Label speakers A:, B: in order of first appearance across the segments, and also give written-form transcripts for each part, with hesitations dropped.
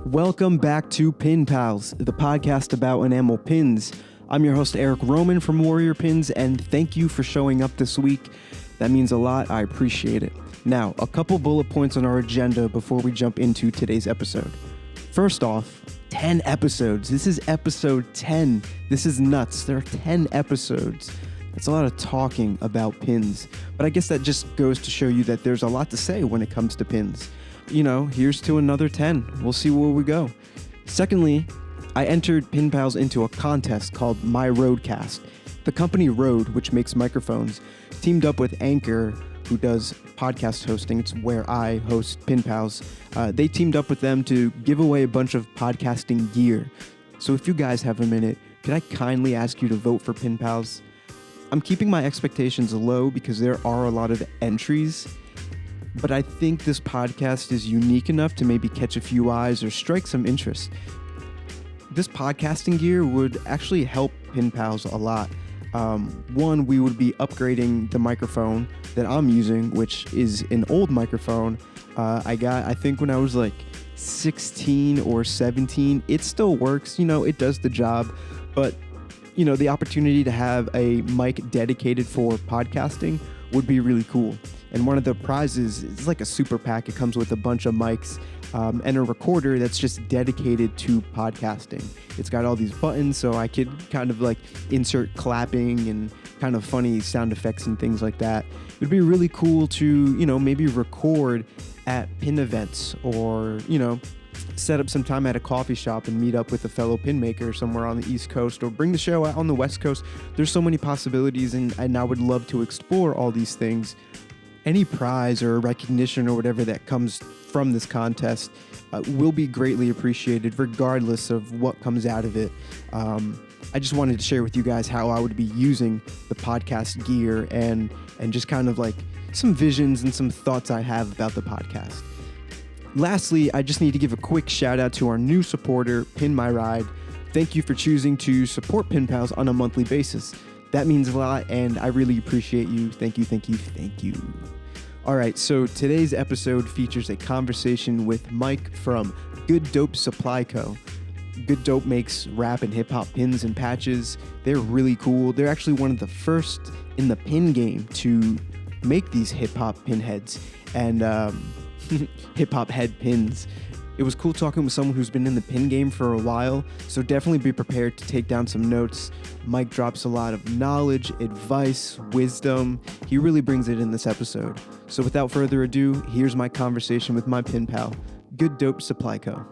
A: Welcome back to Pin Pals, the podcast about enamel pins. I'm your host, Eric Roman from Warrior Pins, and thank you for showing up this week. That means a lot. I appreciate it. Now, a couple bullet points on our agenda before we jump into today's episode. First off, 10 episodes. This is episode 10. This is nuts. There are 10 episodes. That's a lot of talking about pins, but I guess that just goes to show you that there's a lot to say when it comes to pins. You know, here's to another 10. We'll see where we go. Secondly, I entered Pin Pals into a contest called My Roadcast. The company Rode, which makes microphones, teamed up with Anchor, who does podcast hosting. It's where I host Pin Pals. They teamed up with them to give away a bunch of podcasting gear. So if you guys have a minute, could I kindly ask you to vote for Pin Pals? I'm keeping my expectations low because there are a lot of entries, but I think this podcast is unique enough to maybe catch a few eyes or strike some interest. This podcasting gear would actually help Pin Pals a lot. One, we would be upgrading the microphone that I'm using, which is an old microphone. I think when I was like 16 or 17. It still works, it does the job, but the opportunity to have a mic dedicated for podcasting would be really cool. And one of the prizes is like a super pack. It comes with a bunch of mics and a recorder that's just dedicated to podcasting. It's got all these buttons, so I could kind of like insert clapping and kind of funny sound effects and things like that. It would be really cool to, maybe record at pin events or, set up some time at a coffee shop and meet up with a fellow pin maker somewhere on the East Coast, or bring the show out on the West Coast. There's so many possibilities, and I would love to explore all these things. Any prize or recognition or whatever that comes from this contest will be greatly appreciated, regardless of what comes out of it. I just wanted to share with you guys how I would be using the podcast gear and just kind of like some visions and some thoughts I have about the podcast. Lastly, I just need to give a quick shout out to our new supporter, Pin My Ride. Thank you for choosing to support Pin Pals on a monthly basis. That means a lot, and I really appreciate you. Thank you, thank you, thank you. All right, so today's episode features a conversation with Mike from Good Dope Supply Co. Good Dope makes rap and hip-hop pins and patches. They're really cool. They're actually one of the first in the pin game to make these hip-hop pin heads and hip-hop head pins. It was cool talking with someone who's been in the pin game for a while, so definitely be prepared to take down some notes. Mike drops a lot of knowledge, advice, wisdom. He really brings it in this episode. So without further ado, here's my conversation with my pin pal, Good Dope Supply Co.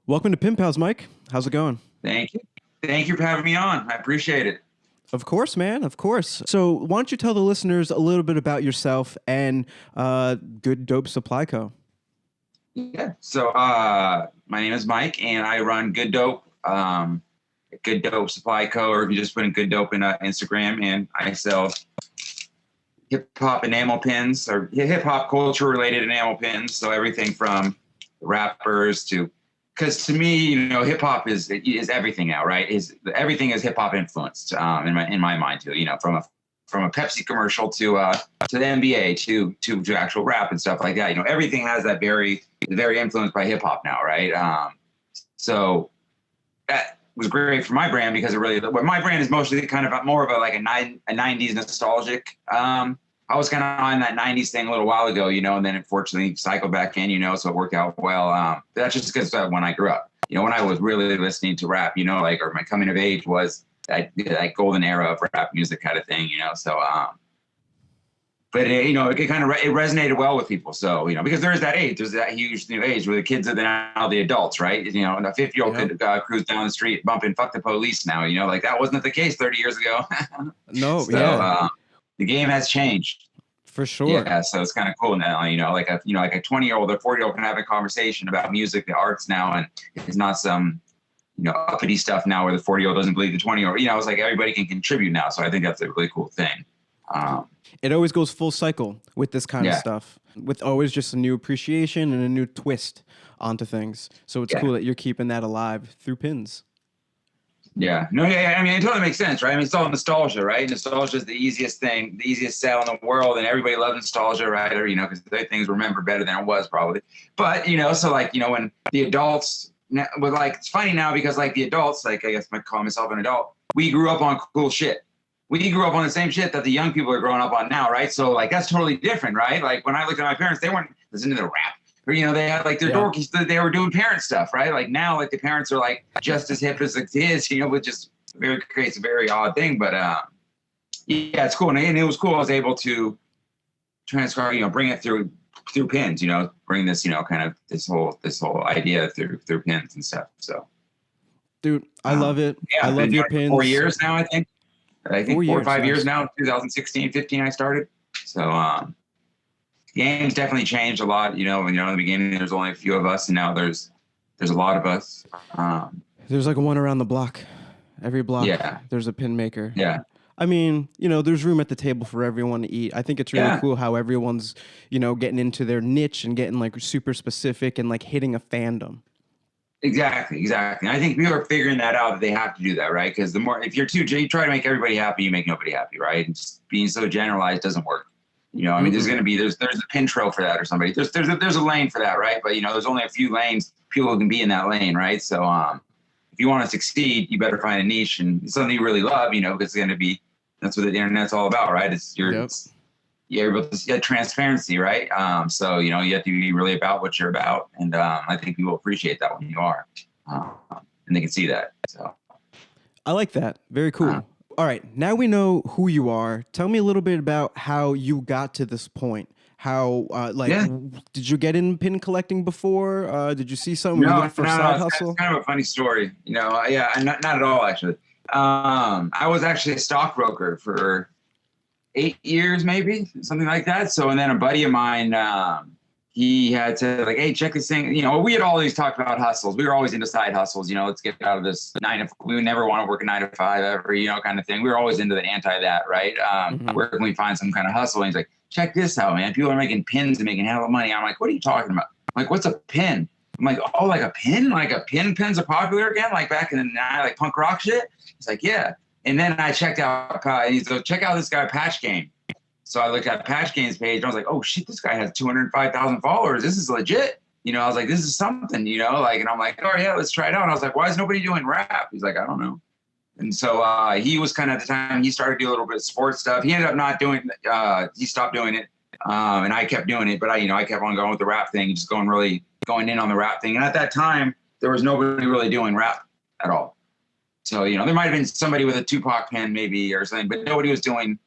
A: Welcome to Pin Pals, Mike. How's it going?
B: Thank you. Thank you for having me on. I appreciate it.
A: Of course, man. Of course. So why don't you tell the listeners a little bit about yourself and Good Dope Supply Co.
B: Yeah. So my name is Mike, and I run Good Dope, Good Dope Supply Co. Or if you just put in Good Dope in Instagram, and I sell hip hop enamel pins or hip hop culture related enamel pins. So everything from rappers to, because to me, hip hop is everything now, right? Everything is hip hop influenced in my mind too. From a Pepsi commercial to the NBA to actual rap and stuff like that. Everything has that very influenced by hip hop now, right? So that was great for my brand because my brand is mostly kind of more of a 90s nostalgic. I was kind of on that 90s thing a little while ago, and then unfortunately cycled back in, so it worked out well. That's just because when I grew up, when I was really listening to rap, or my coming of age was that golden era of rap music kind of thing, so, but it resonated well with people. So, because there's that huge new age where the kids are now the adults, right? And a 50-year-old could cruise down the street bumping "Fuck the Police" now, that wasn't the case 30 years ago.
A: No,
B: so,
A: yeah.
B: The game has changed.
A: For sure.
B: Yeah, so it's kind of cool now, like a 20-year-old or 40-year-old can have a conversation about music, the arts now, and it's not some, uppity stuff now where the 40-year-old doesn't believe the 20-year-old. It's like everybody can contribute now. So I think that's a really cool thing.
A: It always goes full cycle with this kind of stuff, with always just a new appreciation and a new twist onto things. So it's cool that you're keeping that alive through pins.
B: Yeah. No, yeah. I mean, it totally makes sense, right? I mean, it's all nostalgia, right? Nostalgia is the easiest thing, the easiest sell in the world, and everybody loves nostalgia, right? Or, because things remember better than it was probably. But, so like, when the adults, but like, it's funny now because like the adults, like I guess I might call myself an adult, we grew up on cool shit. We grew up on the same shit that the young people are growing up on now, right? So like, that's totally different, right? Like when I looked at my parents, they weren't listening to the rap. Or, they had like their dorky, they were doing parent stuff, right? Like now, like the parents are like just as hip as the kids, which just creates a very odd thing. But yeah, it's cool. And it was cool. I was able to transcribe, bring it through pins, bring this, kind of this whole idea through pins and stuff. So,
A: dude, I love it.
B: Yeah,
A: I love your pins.
B: 4 years now, I think. 4 or 5 years now. 2016, 15, I started. So, game's definitely changed a lot. In the beginning there's only a few of us, and now there's a lot of us.
A: There's like one around the block. Every block, there's a pin maker.
B: Yeah.
A: I mean, there's room at the table for everyone to eat. I think it's really cool how everyone's, getting into their niche and getting like super specific and like hitting a fandom.
B: Exactly. I think people are figuring that out, that they have to do that, right? Because if you try to make everybody happy, you make nobody happy, right? And just being so generalized doesn't work. I mean, there's a pin trail for that or somebody. There's a lane for that, right? But there's only a few lanes people can be in that lane, right? So if you want to succeed, you better find a niche and something you really love, because it's going to be, that's what the internet's all about, right? You're able to get transparency, right? So you have to be really about what you're about, and I think people appreciate that when you are, and they can see that. So
A: I like that. Very cool. All right, now we know who you are. Tell me a little bit about how you got to this point. How, did you get in pin collecting before? Did you see something?
B: No,
A: side hustle?
B: It's kind of a funny story. Not at all, actually. I was actually a stockbroker for 8 years, maybe, something like that. So, and then a buddy of mine, he had to like, hey, check this thing. We had always talked about hustles. We were always into side hustles. Let's get out of this we would never want to work a 9 to 5 ever, kind of thing. We were always into the anti that, right? Where can we find some kind of hustle? And he's like, check this out, man. People are making pins and making hell of money. I'm like, what are you talking about? I'm like, what's a pin? I'm like, oh, like a pin? Like a pins are popular again? Like back in the night, like punk rock shit? He's like, yeah. And then I checked out, and he's like, check out this guy, Patch Game. So I looked at Patch Game's page, and I was like, oh, shit, this guy has 205,000 followers. This is legit. I was like, this is something, and I'm like, oh, yeah, let's try it out. And I was like, why is nobody doing rap? He's like, I don't know. And so he was kind of at the time, he started doing a little bit of sports stuff. He ended up not doing he stopped doing it. And I kept doing it, but I kept on going with the rap thing, just going in on the rap thing. And at that time, there was nobody really doing rap at all. So, there might have been somebody with a Tupac pen maybe or something, but nobody was doing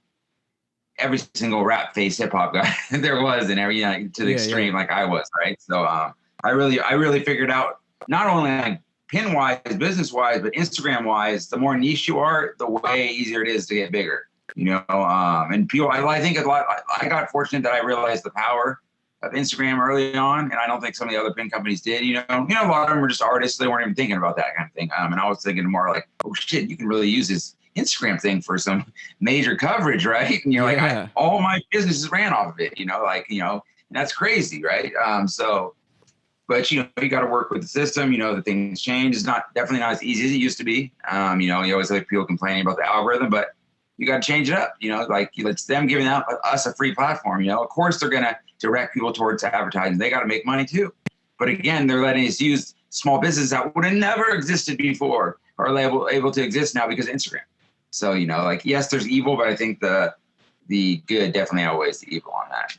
B: every single rap face hip hop guy there was, and every to the extreme like I was, right? So I really figured out not only like pin wise, business wise, but Instagram wise, the more niche you are, the way easier it is to get bigger. And people, I think a lot. I got fortunate that I realized the power of Instagram early on, and I don't think some of the other pin companies did. A lot of them were just artists; they weren't even thinking about that kind of thing. And I was thinking more like, oh shit, you can really use this Instagram thing for some major coverage, right? And like, all my businesses ran off of it. And that's crazy, right? But you got to work with the system. The things change. It's definitely not as easy as it used to be. You always have people complaining about the algorithm, but you got to change it up. Like it's them giving out us a free platform. Of course they're gonna direct people towards advertising. They got to make money too. But again, they're letting us use small businesses that would have never existed before are able to exist now because of Instagram. So like yes, there's evil, but I think the good definitely outweighs the evil on that.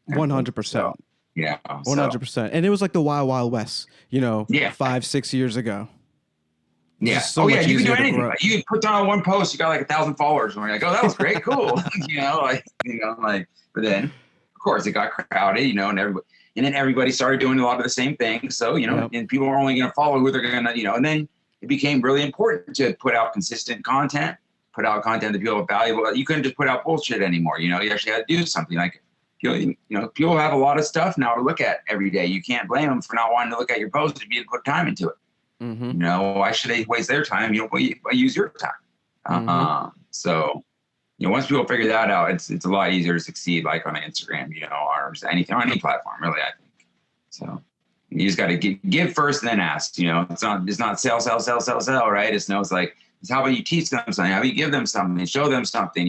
A: 100%.
B: Yeah,
A: 100%. And it was like the Wild Wild West, 5-6 years ago.
B: Yeah.
A: So
B: you can do anything. Like, you can put down one post, you got like 1,000 followers, and we're like, oh, that was great, cool. But then of course it got crowded, and then everybody started doing a lot of the same things. So and people are only going to follow who they're going to, and then it became really important to put out consistent content, put out content that people are valuable. You couldn't just put out bullshit anymore. You actually had to do something. Like people have a lot of stuff now to look at every day. You can't blame them for not wanting to look at your post if you didn't put time into it.
A: Mm-hmm.
B: Why should they waste their time? Use your time. So, once people figure that out, it's a lot easier to succeed, like on Instagram, or anything, on any platform, really, I think. So, You just got to give first and then ask. It's not sell, right? It's like, how about you teach them something? How about you give them something, show them something,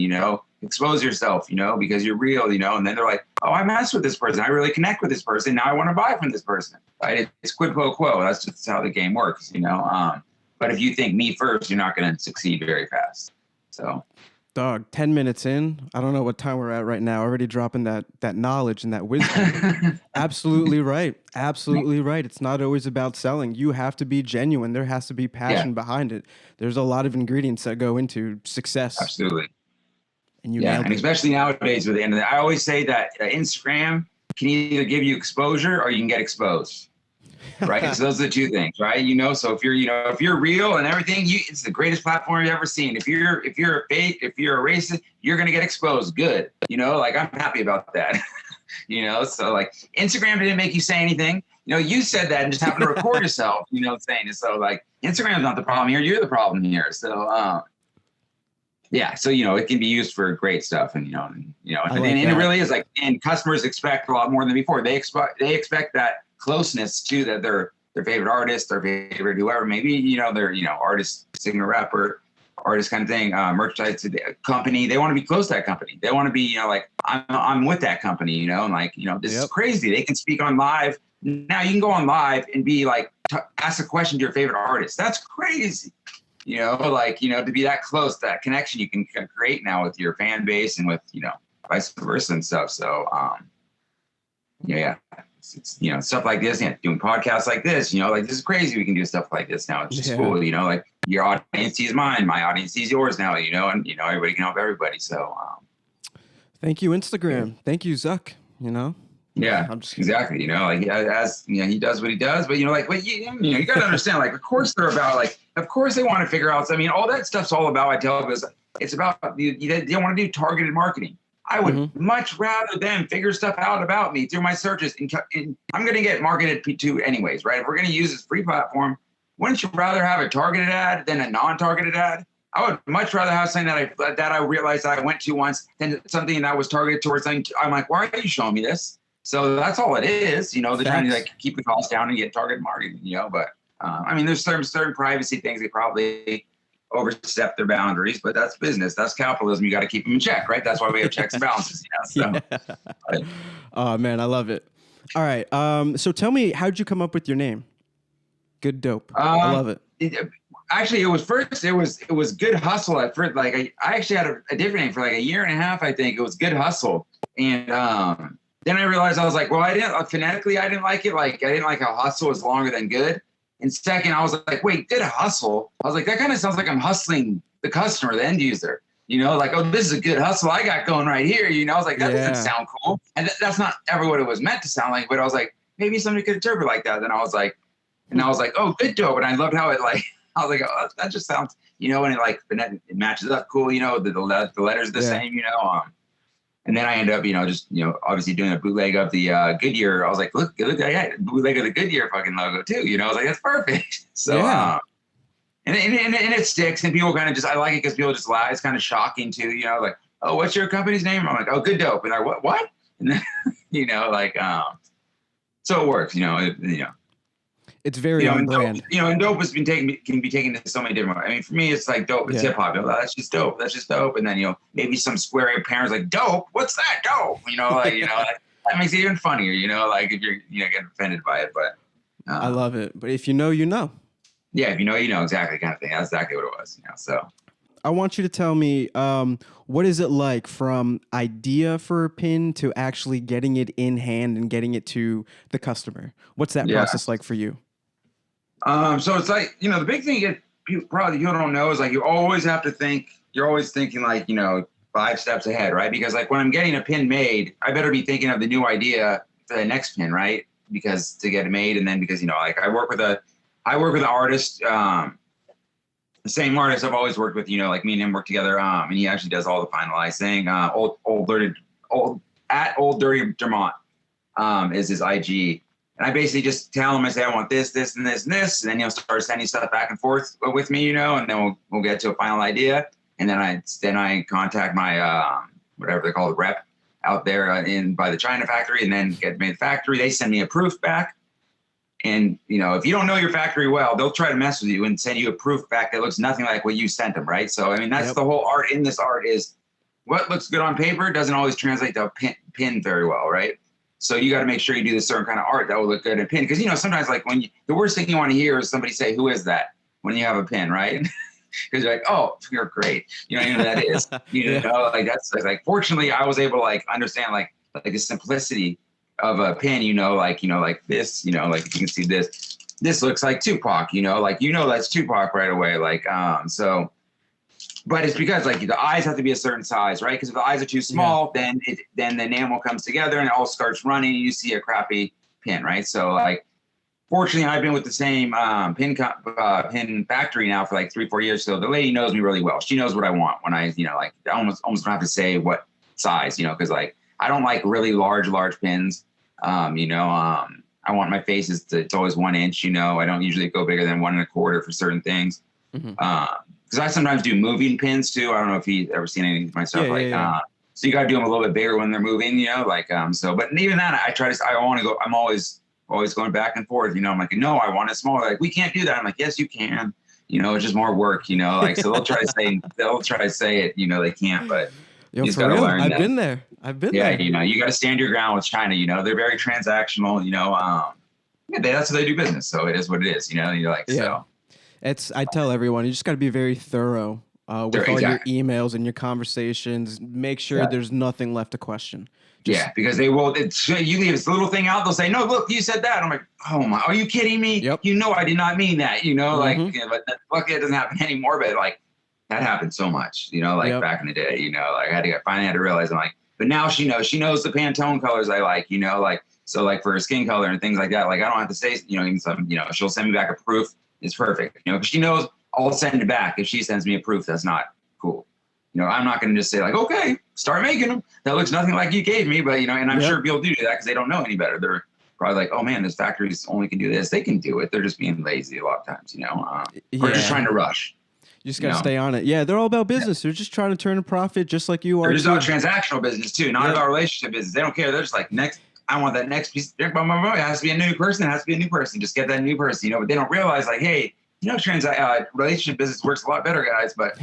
B: expose yourself, because you're real, and then they're like, oh, I mess with this person. I really connect with this person. Now I want to buy from this person, right? It's quid pro quo. That's just how the game works, but if you think me first, you're not going to succeed very fast. So.
A: Dog, 10 minutes in, I don't know what time we're at right now, already dropping that knowledge and that wisdom. Absolutely right. Absolutely right. It's not always about selling. You have to be genuine. There has to be passion behind it. There's a lot of ingredients that go into success.
B: Absolutely.
A: And and
B: especially nowadays with the internet. I always say that Instagram can either give you exposure or you can get exposed. Right. So those are the two things, right? So if you're real and everything, it's the greatest platform you've ever seen. If you're a fake, if you're a racist, you're going to get exposed. Good. Like I'm happy about that. So like Instagram didn't make you say anything. You said that and just happened to record yourself, saying it. So like Instagram's not the problem here. You're the problem here. So, so, it can be used for great stuff and it really is like, and customers expect a lot more than before. They expect that closeness to that their favorite artist, their favorite whoever, maybe, their, artist, singer, rapper, artist kind of thing, merchandise company. They want to be close to that company. They want to be, like I'm with that company, and like, this is crazy. They can speak on live. Now you can go on live and be like, ask a question to your favorite artist. That's crazy. To be that close, that connection you can create now with your fan base and with, vice versa and stuff. So, it's stuff like this, doing podcasts like this, like this is crazy. We can do stuff like this now. It's just cool, like your audience sees mine, my audience sees yours now, and everybody can help everybody. So,
A: thank you, Instagram. Thank you, Zuck.
B: Yeah, exactly. He does what he does, but you got to understand, like, of course they're about, like, of course they want to figure out. All that stuff's all about. I tell them it's about they want to do targeted marketing. I would much rather them figure stuff out about me through my searches, and I'm going to get marketed to anyways, right? If we're going to use this free platform, wouldn't you rather have a targeted ad than a non-targeted ad? I would much rather have something that I realized that I went to once than something that was targeted towards something. I'm like, why are you showing me this? So that's all it is. They're trying to like keep the costs down and get targeted marketing. But there's certain privacy things they probably overstep their boundaries, but that's business. That's capitalism. You got to keep them in check, right? That's why we have checks and balances. Right.
A: Oh man, I love it. All right. So tell me, how'd you come up with your name? Good Dope. I love it.
B: Actually, it was Good Hustle at first. Like I actually had a different name for like a year and a half. I think it was Good Hustle, and then I realized I was like, well, phonetically I didn't like it. Like I didn't like how hustle was longer than good. And second, I was like, wait, Good Hustle? I was like, that kind of sounds like I'm hustling the customer, the end user. Like, oh, this is a good hustle I got going right here. I was like, that doesn't sound cool. And that's not ever what it was meant to sound like. But I was like, maybe somebody could interpret like that. Then I was like, oh, Good Dope. And I loved how it like, I was like, oh, that just sounds, and it matches up cool. The letters are the same. And then I ended up, obviously doing a bootleg of the Goodyear. I was like, look, I got a bootleg of the Goodyear fucking logo too. I was like, that's perfect. So, and it sticks, and people kind of I like it because people just lie. It's kind of shocking too, like, oh, what's your company's name? I'm like, oh, Good Dope. And they're like, what? And then, so it works,
A: It's very on brand.
B: And dope can be taken to so many different ways. I mean, for me, it's like dope. It's hip hop. That's just dope. That's just dope. And then maybe some square parents like, dope. What's that? Dope. That makes it even funnier. Like if you're getting offended by it. But
A: I love it. But if you know, you know.
B: Yeah, if you know exactly, kind of thing. That's exactly what it was. So
A: I want you to tell me what is it like from idea for a pin to actually getting it in hand and getting it to the customer? What's that process like for you?
B: So it's like, the big thing that people don't know is like, you always have to think, you're always thinking like, 5 steps ahead, right? Because like when I'm getting a pin made, I better be thinking of the new idea for the next pin, right? Because to get it made. And then because, like I work with an artist, the same artist I've always worked with, like me and him work together. And he actually does all the finalizing, Old Dirty Dermont, is his IG. And I basically just tell him, I say, I want this, this, and this, and this. And then he'll start sending stuff back and forth with me, and then we'll get to a final idea. And then I contact my, whatever they call it, rep out there by the China factory, and then get made the factory. They send me a proof back. And, you know, if you don't know your factory well, they'll try to mess with you and send you a proof back that looks nothing like what you sent them, right? So, I mean, that's the whole art in this art is what looks good on paper doesn't always translate to a pin very well, right? So you got to make sure you do this certain kind of art that will look good in a pin. Because, you know, sometimes like the worst thing you want to hear is somebody say, who is that? When you have a pin, right? Because you're like, oh, you're great. You know who that is. You know, like that's like, fortunately, I was able to like understand like the simplicity of a pin, like this, like if you can see this looks like Tupac, like, that's Tupac right away. Like, so, but it's because like the eyes have to be a certain size, right? Because if the eyes are too small, then the enamel comes together and it all starts running and you see a crappy pin, right? So like, fortunately, I've been with the same pin factory now for like 3-4 years. So the lady knows me really well. She knows what I want when I, like I almost don't have to say what size, because like I don't like really large pins. I want my faces it's always 1 inch. I don't usually go bigger than 1 1/4 for certain things. Because I sometimes do moving pins too. I don't know if you've ever seen any of my stuff. So you got to do them a little bit bigger when they're moving. So, but even that, I want to go. I'm always going back and forth. I'm like, no, I want it smaller. Like, we can't do that. I'm like, yes, you can. It's just more work. Like, so they'll try to say it. They can't, but
A: Yo,
B: you just
A: for
B: got to
A: real,
B: learn.
A: I've been there.
B: Yeah, you got to stand your ground with China. They're very transactional. That's how they do business. So it is what it is. You're like, so.
A: I tell everyone, you just got to be very thorough with all your emails and your conversations. Make sure there's nothing left to question.
B: Because they will. You leave this little thing out, they'll say, "No, look, you said that." I'm like, "Oh my, are you kidding me?"
A: Yep.
B: I did not mean that. But luckily it doesn't happen anymore. But like that happened so much. Back in the day. Like finally had to realize. I'm like, but now she knows. She knows the Pantone colors I like. So like for her skin color and things like that. Like I don't have to say. Even some. She'll send me back a proof. It's perfect. Because she knows I'll send it back if she sends me a proof that's not cool. I'm not going to just say like, okay, start making them. That looks nothing like you gave me, but and I'm sure people do that because they don't know any better. They're probably like, oh man, this factory's only can do this. They can do it. They're just being lazy a lot of times, or just trying to rush.
A: You just got to stay on it. Yeah, they're all about business. They're just trying to turn a profit, just like you are.
B: They're just about transactional business too, not about relationship business. They don't care. They're just like, I want that next piece. It has to be a new person. It has to be a new person. Just get that new person, But they don't realize like, hey, relationship business works a lot better, guys. But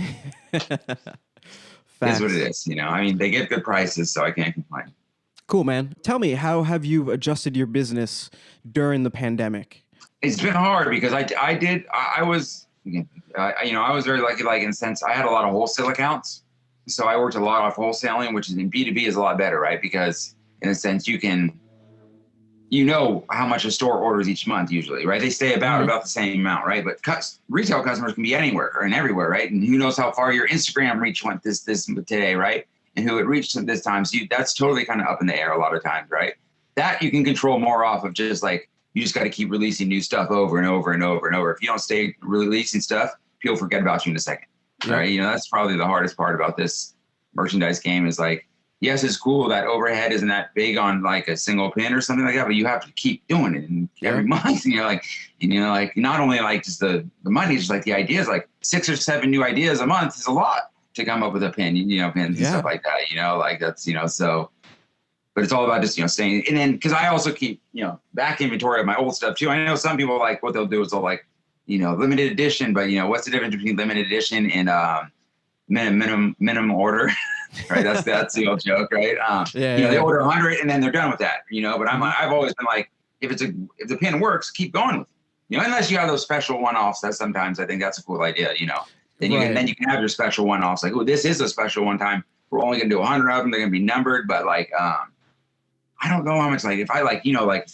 B: is what it is, I mean, they get good prices, so I can't complain. Cool,
A: man. Tell me, how have you adjusted your business during the pandemic?
B: It's been hard because I was very lucky, like in a sense, I had a lot of wholesale accounts. So I worked a lot off wholesaling, which is in B2B is a lot better, right? Because in a sense, you can, how much a store orders each month usually, right? They stay about the same amount, right? But retail customers can be anywhere and everywhere, right? And who knows how far your Instagram reach went this today, right? And who it reached this time. So that's totally kind of up in the air a lot of times, right? That you can control more off of just like, you just got to keep releasing new stuff over and over and over and over. If you don't stay releasing stuff, people forget about you in a second, right? That's probably the hardest part about this merchandise game is like, yes, it's cool that overhead isn't that big on like a single pin or something like that, but you have to keep doing it every month. Like not only like just the money, just like the ideas, like 6 or 7 new ideas a month is a lot to come up with a pin, pins and stuff like that, like that's, so, but it's all about just, staying. And then, cause I also keep, back inventory of my old stuff too. I know some people like what they'll do is they'll like, limited edition, but what's the difference between limited edition and minimum order? Right, that's the old joke, right? They order 100 and then they're done with that, But I've always been like, if the pin works, keep going with it, unless you have those special one-offs. That sometimes I think that's a cool idea, Then you can have your special one-offs, like, oh, this is a special one time. We're only gonna do 100 of them. They're gonna be numbered, but like, I don't know how much. Like, if I like, like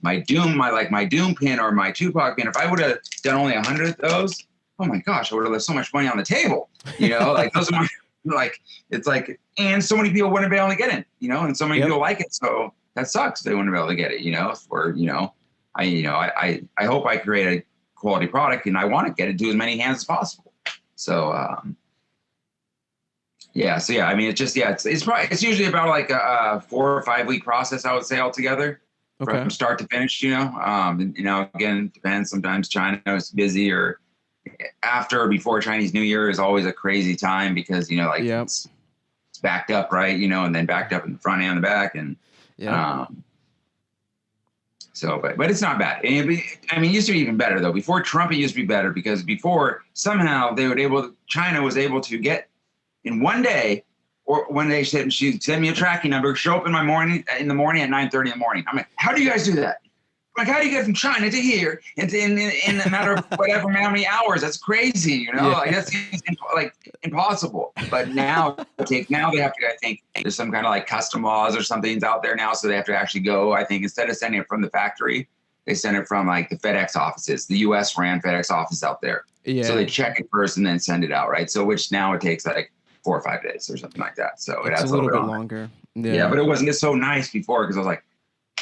B: my Doom pin or my Tupac pin, if I would have done only 100 of those, oh my gosh, I would have left so much money on the table, Like those are my. Like it's like, and so many people wouldn't be able to get it, and so many people like it, so that sucks. They wouldn't be able to get it, I hope I create a quality product, and I want to get it to as many hands as possible. So I mean, it's just it's usually about like a 4 or 5 week process, I would say altogether, from start to finish. Again, depends. Sometimes China is busy or after or before Chinese New Year is always a crazy time because, it's backed up, right? And then backed up in the front and the back. And So, but it's not bad. I mean, it used to be even better though. Before Trump, it used to be better because before somehow China was able to get in one day, or when they said she'd send me a tracking number, show up in the morning at 9:30 in the morning. I'm like, how do you guys do that? I'm like, how do you get from China to here in a matter of whatever how many hours? That's crazy, you know. Like that's like impossible. But now they have to. I think there's some kind of like custom laws or something's out there now, so they have to actually go. I think instead of sending it from the factory, they send it from like the FedEx offices. The U.S. ran FedEx office out there, so they check it first and then send it out, right? So which now it takes like 4 or 5 days or something like that. So
A: it's a little bit longer.
B: Yeah, but it wasn't so nice before because I was like,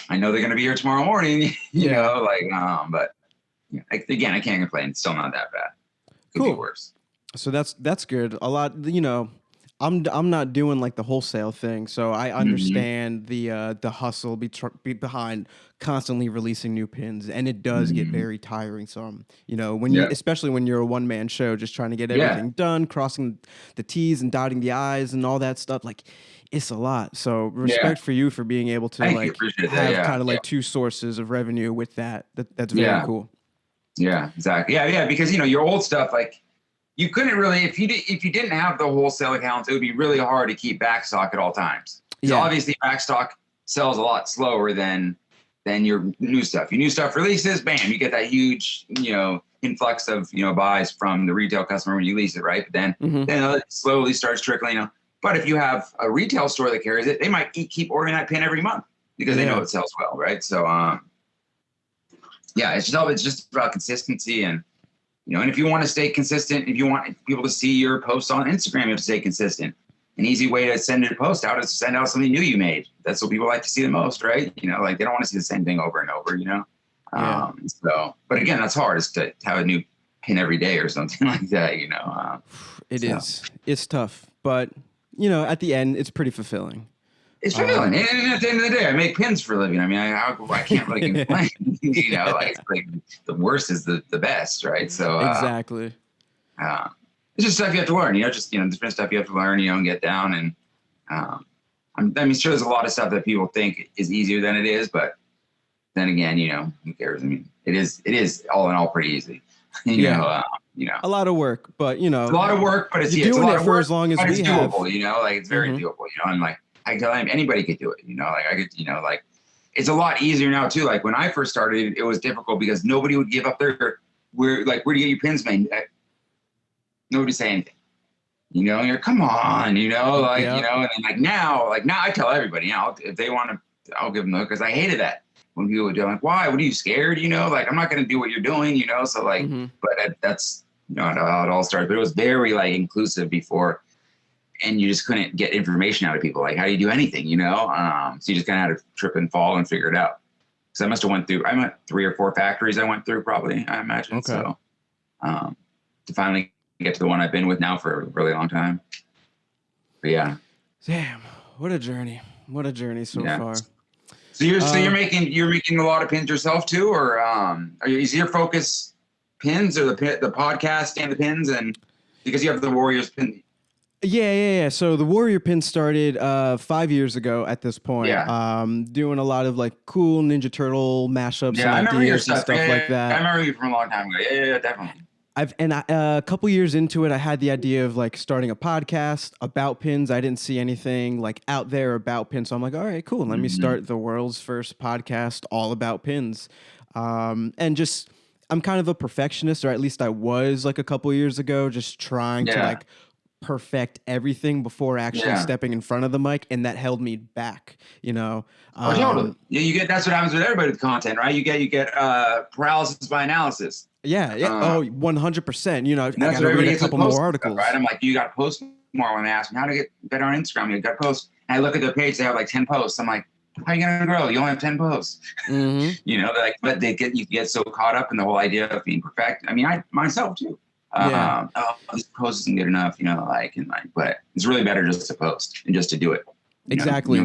B: I know they're going to be here tomorrow morning, you know, like, but again, I can't complain. It's still not that bad. Could be worse.
A: So that's good. A lot, you know, I'm not doing like the wholesale thing, so I understand the hustle behind constantly releasing new pins, and it does get very tiring. So you know, when you especially when you're a one man show, just trying to get everything done, crossing the T's and dotting the I's and all that stuff, like it's a lot. So respect for you for being able to like have kind of like two sources of revenue with that. That's very cool.
B: Yeah, exactly. Yeah, because you know your old stuff like. You couldn't really, if you didn't have the wholesale accounts, it would be really hard to keep backstock at all times. So obviously backstock sells a lot slower than your new stuff. Your new stuff releases, bam, you get that huge, you know, influx of, you know, buys from the retail customer when you lease it, right? But then it slowly starts trickling, you know. But if you have a retail store that carries it, they might keep ordering that pin every month because they know it sells well, right? So it's just about consistency and. You know, and if you want to stay consistent, if you want people to see your posts on Instagram, you have to stay consistent. An easy way to send a post out is to send out something new you made. That's what people like to see the most, right? You know, like they don't want to see the same thing over and over, you know? So, but again, that's hard is to have a new pin every day or something like that, you know?
A: It's tough, but you know, at the end, it's pretty fulfilling.
B: It's fulfilling. And at the end of the day, I make pins for a living. I mean, I can't really complain. You know, like the worst is the best, right? So
A: exactly.
B: It's just stuff you have to learn. You know, just different stuff you have to learn. You know, and get down. And I mean, sure, there's a lot of stuff that people think is easier than it is, but then again, you know, who cares? I mean, it is all in all pretty easy. You know,
A: a lot of work, but you know,
B: it's a lot of work, but it's
A: doing
B: a lot
A: it
B: of
A: for
B: work,
A: as long as
B: but
A: we
B: it's
A: have.
B: doable. You know, like it's very doable. You know, I'm like. I tell them anybody could do it, you know, like I could, you know, like it's a lot easier now too. Like when I first started, it was difficult because nobody would give up where do you get your pins made? Nobody say anything, you know, and you're, come on, you know, like, you know, and then now I tell everybody, you know, if they want to, I'll give them the, cause I hated that when people would do like, why, what are you scared? You know, like, I'm not going to do what you're doing, you know? So like, but that's, you know, how it all started, but it was very like inclusive before. And you just couldn't get information out of people. Like, how do you do anything, you know? So you just kind of had to trip and fall and figure it out. So I went 3 or 4 factories I went through probably, I imagine. Okay. So to finally get to the one I've been with now for a really long time. But yeah.
A: Damn, what a journey. What a journey so far.
B: So you're making a lot of pins yourself too? Or is your focus pins or the podcast and the pins? And because you have the Warriors pin.
A: Yeah. So the Warrior pin started 5 years ago at this point. Yeah. Doing a lot of like cool Ninja Turtle mashups and ideas and stuff like that.
B: I remember you from a long time ago. Yeah, definitely.
A: A couple years into it, I had the idea of like starting a podcast about pins. I didn't see anything like out there about pins. So I'm like, all right, cool. Let me start the world's first podcast all about pins. And just, I'm kind of a perfectionist, or at least I was like a couple years ago, just trying to like perfect everything before actually stepping in front of the mic, and that held me back, you know.
B: Totally. Yeah, that's what happens with everybody with content, right? You get paralysis by analysis.
A: Yeah. 100%. You know, I got to read a couple more articles.
B: Right? I'm like, you got to post more. When they ask me how to get better on Instagram, you got to post. And I look at their page, they have like 10 posts. I'm like, how are you gonna grow? You only have 10 posts. You know, like, but you get so caught up in the whole idea of being perfect. I mean, I myself too. This post isn't good enough, you know, but it's really better just to post and just to do it.
A: Exactly.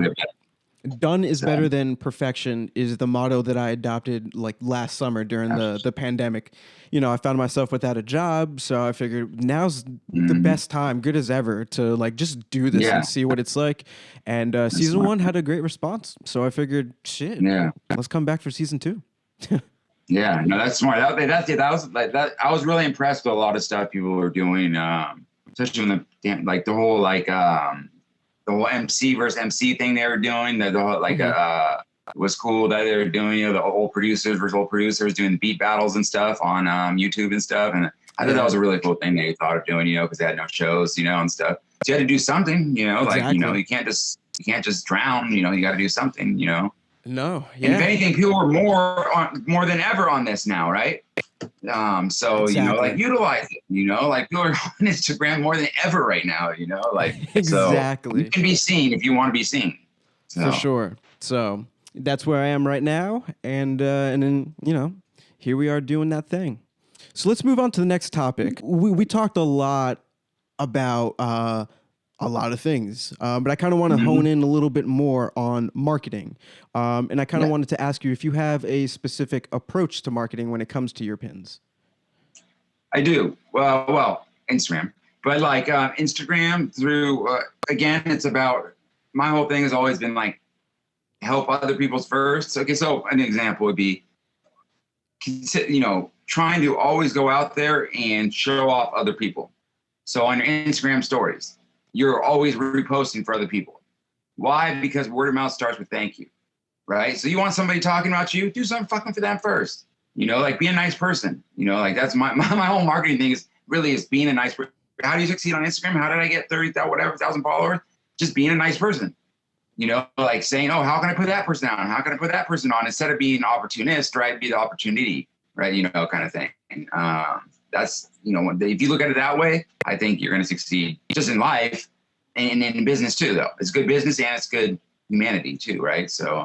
A: Done is
B: So,
A: better than perfection is the motto that I adopted like last summer during the pandemic. You know, I found myself without a job, so I figured now's the best time, good as ever, to like just do this
B: yeah,
A: and see what it's like. And
B: that's
A: season
B: smart.
A: 1 had a great response, so I figured, shit,
B: Yeah.
A: let's come back for season 2.
B: Yeah, no, that's smart. That was like that. I was really impressed with a lot of stuff people were doing, especially when the whole MC versus MC thing they were doing. The whole was cool that they were doing. You know, the old producers versus old producers doing beat battles and stuff on YouTube and stuff. And I thought that was a really cool thing they thought of doing. You know, because they had no shows, you know, and stuff. So you had to do something. You know, like you know, you can't just drown. You know, you got to do something. You know.
A: No, yeah.
B: And if anything, people are more than ever on this now, right? So you know, like utilize it. You know, like people are on Instagram more than ever right now. You know, like
A: exactly.
B: So you can be seen if you want to be seen. So.
A: For sure. So that's where I am right now, and then you know, here we are doing that thing. So let's move on to the next topic. We talked a lot about a lot of things, but I kind of want to hone in a little bit more on marketing, and I kind of wanted to ask you if you have a specific approach to marketing when it comes to your pins.
B: I do. Well, Instagram, but like Instagram through again, it's about my whole thing has always been like help other people's first. Okay, so an example would be, you know, trying to always go out there and show off other people. So on your Instagram stories, you're always reposting for other people. Why? Because word of mouth starts with thank you, right? So you want somebody talking about you, do something fucking for them first. You know, like be a nice person. You know, like that's my whole marketing thing is being a nice person. How do you succeed on Instagram? How did I get 30,000 followers? Just being a nice person. You know, like saying, oh, how can I put that person on? How can I put that person on? Instead of being an opportunist, right? Be the opportunity, right? You know, kind of thing. That's, you know, if you look at it that way, I think you're going to succeed just in life and in business too, though. It's good business and it's good humanity too, right? So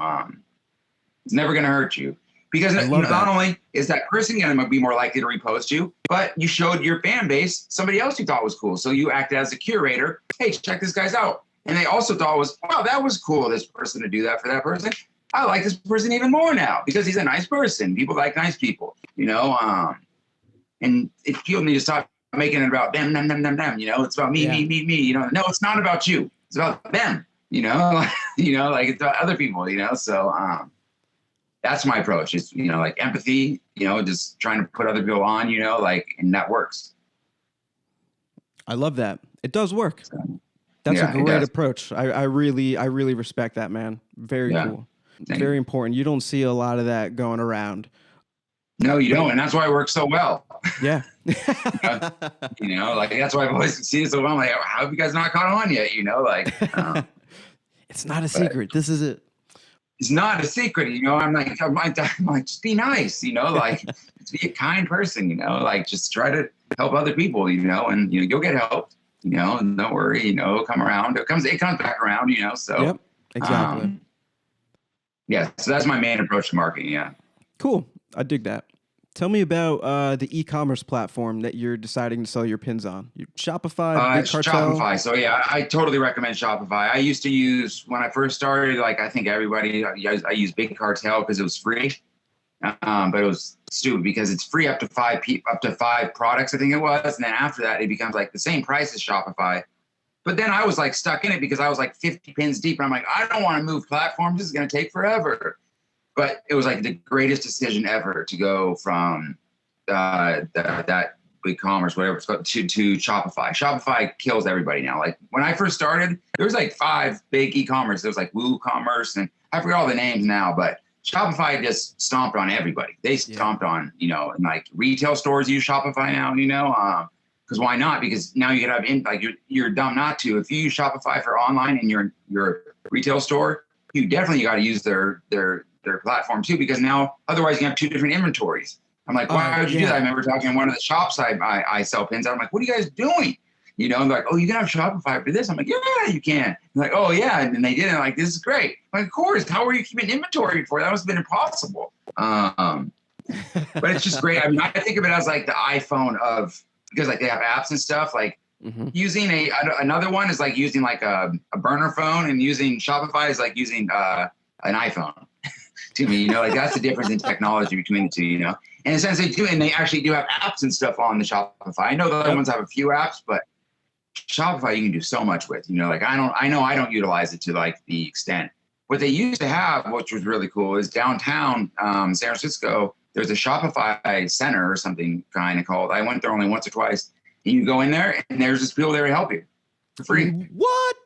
B: it's never going to hurt you because not only is that person going to be more likely to repost you, but you showed your fan base somebody else you thought was cool. So you acted as a curator. Hey, check this guy's out. And they also thought wow, that was cool, this person to do that for that person. I like this person even more now because he's a nice person. People like nice people, you know. And if people need to stop making it about them, you know, it's about me, me, you know. No, it's not about you. It's about them, you know. You know, like it's about other people, you know. So that's my approach. It's, you know, like empathy, you know, just trying to put other people on, you know, like, and that works.
A: I love that. It does work. So, that's a great approach. I really respect that, man. Very cool. Very important. You don't see a lot of that going around.
B: No, you don't. And that's why it works so well.
A: Yeah.
B: You know, like that's why I've always succeeded so well. I'm like, how have you guys not caught on yet? You know, like.
A: It's not a secret. This is it.
B: It's not a secret. You know, I'm like, just be nice, you know, like just be a kind person, you know, like just try to help other people, you know, and, you know, you'll get help. You know, don't worry, you know, come around. It comes back around, you know, so.
A: Yep, exactly.
B: Yeah, so that's my main approach to marketing, yeah.
A: Cool, I dig that. Tell me about the e-commerce platform that you're deciding to sell your pins on. Shopify, Big Cartel?
B: Shopify, so yeah, I totally recommend Shopify. I used to use, when I first started, like I think everybody, I used Big Cartel because it was free. But it was stupid because it's free up to five products, I think it was. And then after that, it becomes like the same price as Shopify. But then I was like stuck in it because I was like 50 pins deep. And I'm like, I don't want to move platforms. This is going to take forever. But it was like the greatest decision ever to go from that BigCommerce, whatever it's called, to Shopify. Shopify kills everybody now. Like when I first started, there was like 5 big e-commerce. There was like WooCommerce and I forget all the names now, but Shopify just stomped on everybody. They stomped on, you know, and like retail stores use Shopify now, you know, because why not? Because now you can have like you're dumb not to. If you use Shopify for online in your retail store, you definitely got to use their platform too, because now otherwise you have 2 different inventories. I'm like, why would you do that? I remember talking to one of the shops I sell pins. I'm like, what are you guys doing? You know, and they're like, oh, you can have Shopify for this. I'm like, yeah, you can. They're like, oh, yeah. And they did it. I'm like, this is great. I'm like, of course. How were you keeping inventory before? That must have been impossible. But it's just great. I mean, I think of it as like the iPhone because like they have apps and stuff. Like Using another one is like using like a burner phone, and using Shopify is like using an iPhone to me, like that's the difference in technology between the two, and in a sense they do, and they actually do have apps and stuff on the Shopify. I know the other ones have a few apps, but Shopify you can do so much with, like I don't utilize it to like the extent. What they used to have, which was really cool, is downtown San Francisco, there's a Shopify center or something kind of called. I went there only once or twice. And you go in there, and there's just people there to help you for free.
A: What?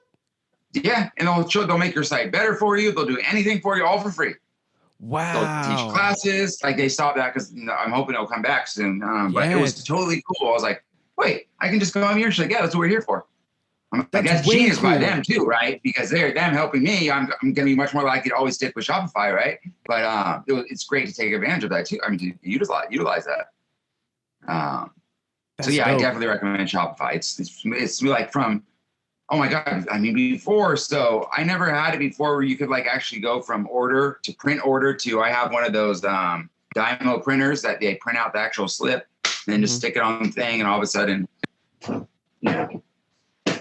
B: Yeah, and they'll make your site better for you. They'll do anything for you, all for free.
A: Wow.
B: They'll teach classes. Like they stopped that because I'm hoping they'll come back soon. But it was totally cool. I was like, wait, I can just go on here. She's like, yeah, that's what we're here for. That's genius by them too, right? Because they're them helping me. I'm going to be much more likely to always stick with Shopify, right? But it's great to take advantage of that too. I mean, to utilize that. So yeah, dope. I definitely recommend Shopify. It's like from, oh my God, I mean before, so I never had it before where you could like actually go from order to print order to, I have one of those Dymo printers that they print out the actual slip and then just stick it on the thing, and all of a sudden,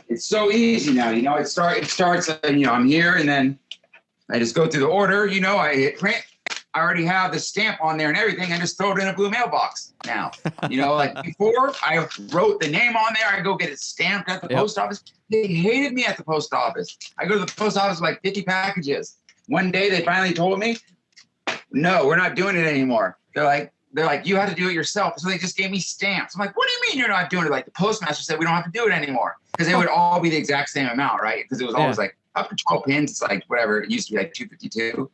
B: it's so easy now, it starts, I'm here, and then I just go through the order, I hit print. I already have the stamp on there and everything, and just throw it in a blue mailbox now. Like before, I wrote the name on there. I go get it stamped at the post office. They hated me at the post office. I go to the post office with like 50 packages. One day they finally told me, no, we're not doing it anymore. They're like, you have to do it yourself. So they just gave me stamps. I'm like, what do you mean you're not doing it? Like the postmaster said, we don't have to do it anymore, because they would all be the exact same amount, right? Because it was always like up to 12 pins. It's like whatever. It used to be like 252.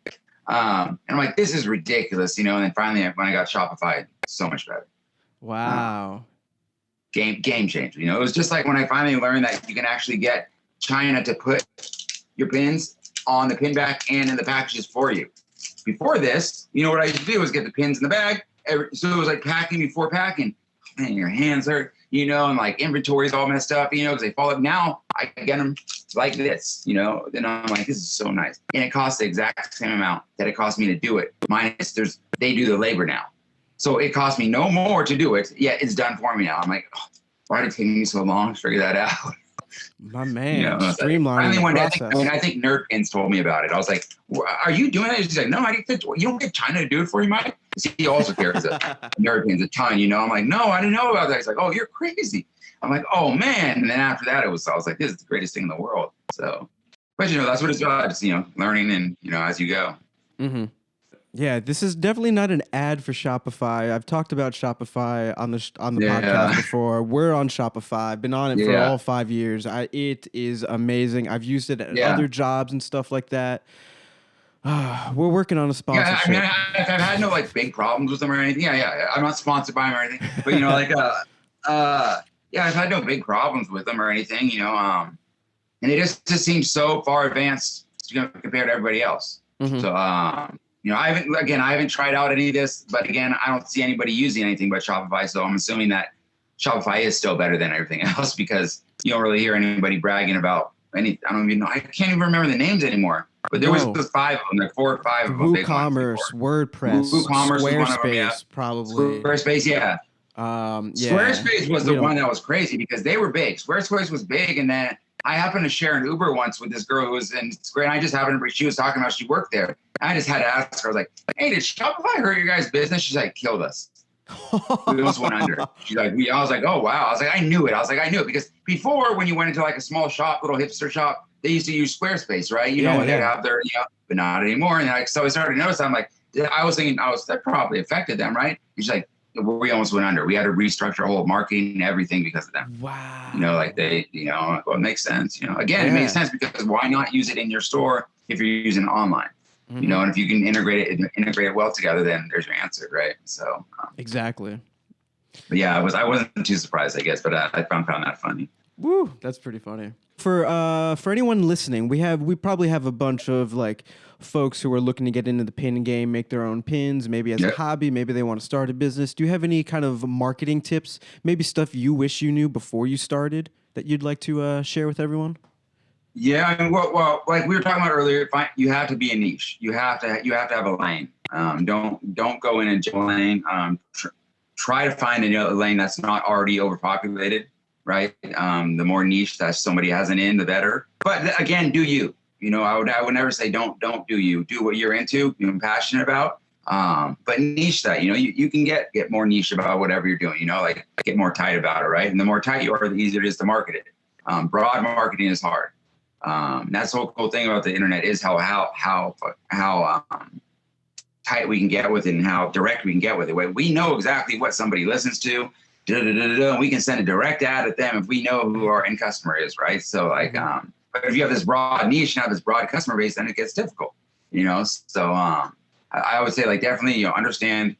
B: And I'm like, this is ridiculous, and then finally when I got Shopify, so much better.
A: Wow.
B: Game changer. It was just like when I finally learned that you can actually get China to put your pins on the pin back and in the packages for you. Before this, what I used to do was get the pins in the bag. So it was like packing before packing. Man, your hands hurt, and like inventory's all messed up, because they fall up. Now I get them like this, and I'm like, this is so nice. And it costs the exact same amount that it cost me to do it. Minus they do the labor now. So it cost me no more to do it, yet it's done for me now. I'm like, why did it take me so long to figure that out?
A: My man, streamlining the process.
B: I think Nerdpins told me about it. I was like, are you doing it? She's like, no, you don't get China to do it for you, Mike? He also carries Nerdpins a ton, I'm like, no, I didn't know about that. He's like, oh, you're crazy. I'm like, oh man. And then after that, I was like, this is the greatest thing in the world. So, but that's what it's about. It's, learning and, as you go.
A: Mm-hmm. Yeah, this is definitely not an ad for Shopify. I've talked about Shopify on the podcast before. We're on Shopify. I've been on it for all 5 years. It is amazing. I've used it at other jobs and stuff like that. We're working on a sponsorship.
B: Yeah, I mean, I've had no like big problems with them or anything. Yeah. I'm not sponsored by them or anything. But I've had no big problems with them or anything. And it just seems so far advanced compared to everybody else.
A: Mm-hmm.
B: So I haven't tried out any of this, but again, I don't see anybody using anything but Shopify. So I'm assuming that Shopify is still better than everything else, because you don't really hear anybody bragging about any. I don't even know. I can't even remember the names anymore. But there was 5 of them, like 4 or 5 of them.
A: WooCommerce, WordPress,
B: WooCommerce
A: Squarespace, probably.
B: Squarespace, yeah. Squarespace was the one that was crazy because they were big. Squarespace was big, and then I happened to share an Uber once with this girl who was in Square, and I just happened to, she was talking about she worked there. I just had to ask her, I was like, hey, did Shopify hurt your guys' business? She's like, killed us. We almost went under. She's like, I was like, oh, wow. I was like, I knew it because before, when you went into like a small shop, little hipster shop, they used to use Squarespace, right? They'd have their, but not anymore. And so I started to notice, I'm like, I was thinking, that probably affected them, right? And she's like, we almost went under. We had to restructure our whole marketing and everything because of them.
A: Wow.
B: Like they, well, it makes sense. Again, it makes sense because why not use it in your store if you're using it online? Mm-hmm. And if you can integrate it well together, then there's your answer, right? So
A: exactly.
B: But yeah, I wasn't too surprised, I guess, but I found that funny.
A: Woo, that's pretty funny. For anyone listening, we probably have a bunch of like folks who are looking to get into the pin game, make their own pins, maybe as a hobby, maybe they want to start a business. Do you have any kind of marketing tips, maybe stuff you wish you knew before you started that you'd like to share with everyone?
B: Yeah, I mean, well, like we were talking about earlier, you have to be a niche. You have to have a lane. Don't go in a lane. Try to find a lane that's not already overpopulated, right? The more niche that somebody has an in, the better. But again, do you? You know, I would never say don't do you. Do what you're into, you're passionate about. But niche that, you know, you can get more niche about whatever you're doing, you know, like get more tight about it, right? And the more tight you are, the easier it is to market it. Broad marketing is hard. That's the whole cool thing about the internet is how tight we can get with it and how direct we can get with it. We know exactly what somebody listens to. We can send a direct ad at them if we know who our end customer is, right? So like, but if you have this broad niche and have this broad customer base, then it gets difficult, you know? So I would say like definitely, you know, understand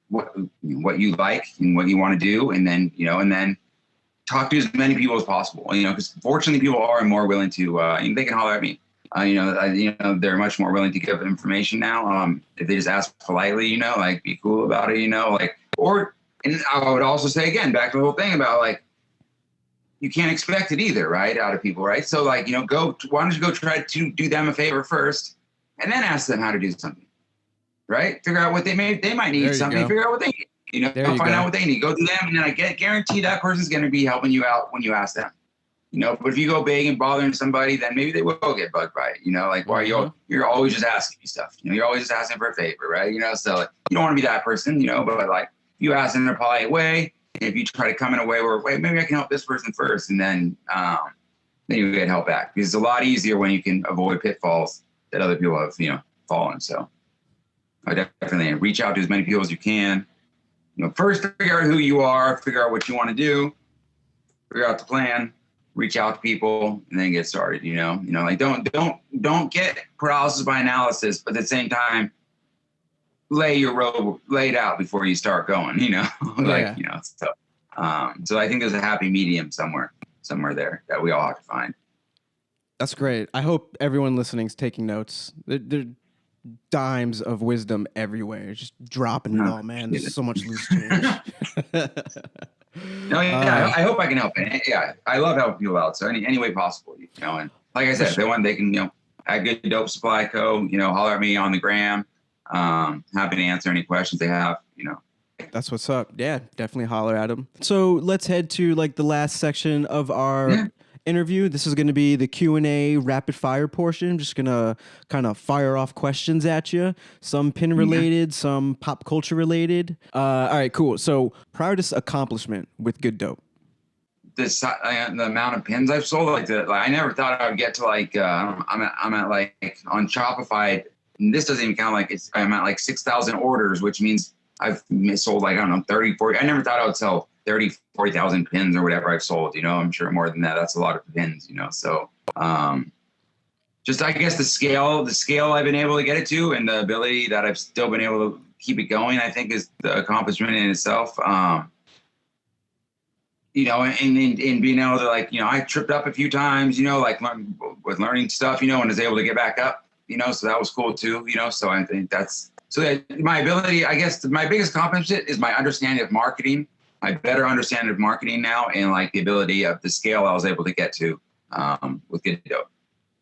B: what you like and what you want to do. And then, you know, and then talk to as many people as possible, you know, because fortunately people are more willing to, they can holler at me. You know, they're much more willing to give information now. If they just ask politely, you know, like be cool about it, you know, like, and I would also say again, back to the whole thing about like, you can't expect it either, right? Out of people, right? So like, you know, why don't you go try to do them a favor first and then ask them how to do something, right? Figure out what they might need something, figure out what they need, you know, find out what they need, go to them. And then I guarantee that person's going to be helping you out when you ask them. You know, but if you go big and bothering somebody, then maybe they will get bugged by it. You know, like why you're always just asking me stuff. You know, you're always just asking for a favor, right? You know, so like, you don't want to be that person, you know, but like you ask in a polite way. If you try to come in a way where, wait, maybe I can help this person first, and then you get help back. Because it's a lot easier when you can avoid pitfalls that other people have, you know, fallen. So I definitely reach out to as many people as you can. You know, first figure out who you are, figure out what you want to do, figure out the plan. Reach out to people and then get started, you know, like don't get paralysis by analysis, but at the same time, lay your road laid out before you start going, you know, like, you know, so I think there's a happy medium somewhere there that we all have to find.
A: That's great. I hope everyone listening is taking notes. There dimes of wisdom everywhere. Just dropping it all, man. There's so much loose change.
B: No, yeah, I hope I can help. And yeah, I love helping people out. So any way possible, you know. And like I said, if they can, you know, at Good Dope Supply Co., you know, holler at me on the gram. Happy to answer any questions they have, you know.
A: That's what's up. Yeah, definitely holler at them. So let's head to like the last section of our interview. This is going to be the Q&A rapid fire portion. I'm just going to kind of fire off questions at you. Some pin related, some pop culture related. All right, cool. So proudest accomplishment with Good Dope?
B: The amount of pins I've sold, like I never thought I would get to like, I'm at like on Shopify, and this doesn't even count, like I'm at like 6,000 orders, which means I've sold like, I don't know, 30, 40. I never thought I would sell 30, 40,000 pins or whatever I've sold, you know. I'm sure more than that. That's a lot of pins, you know. So just I guess the scale I've been able to get it to and the ability that I've still been able to keep it going, I think is the accomplishment in itself. You know, and being able to, like, you know, I tripped up a few times, you know, like with learning stuff, you know, and was able to get back up, you know, so that was cool too, you know. So I think my ability, I guess my biggest accomplishment is my understanding of marketing, my better understanding of marketing now, and like the ability of the scale I was able to get to with Good Dope.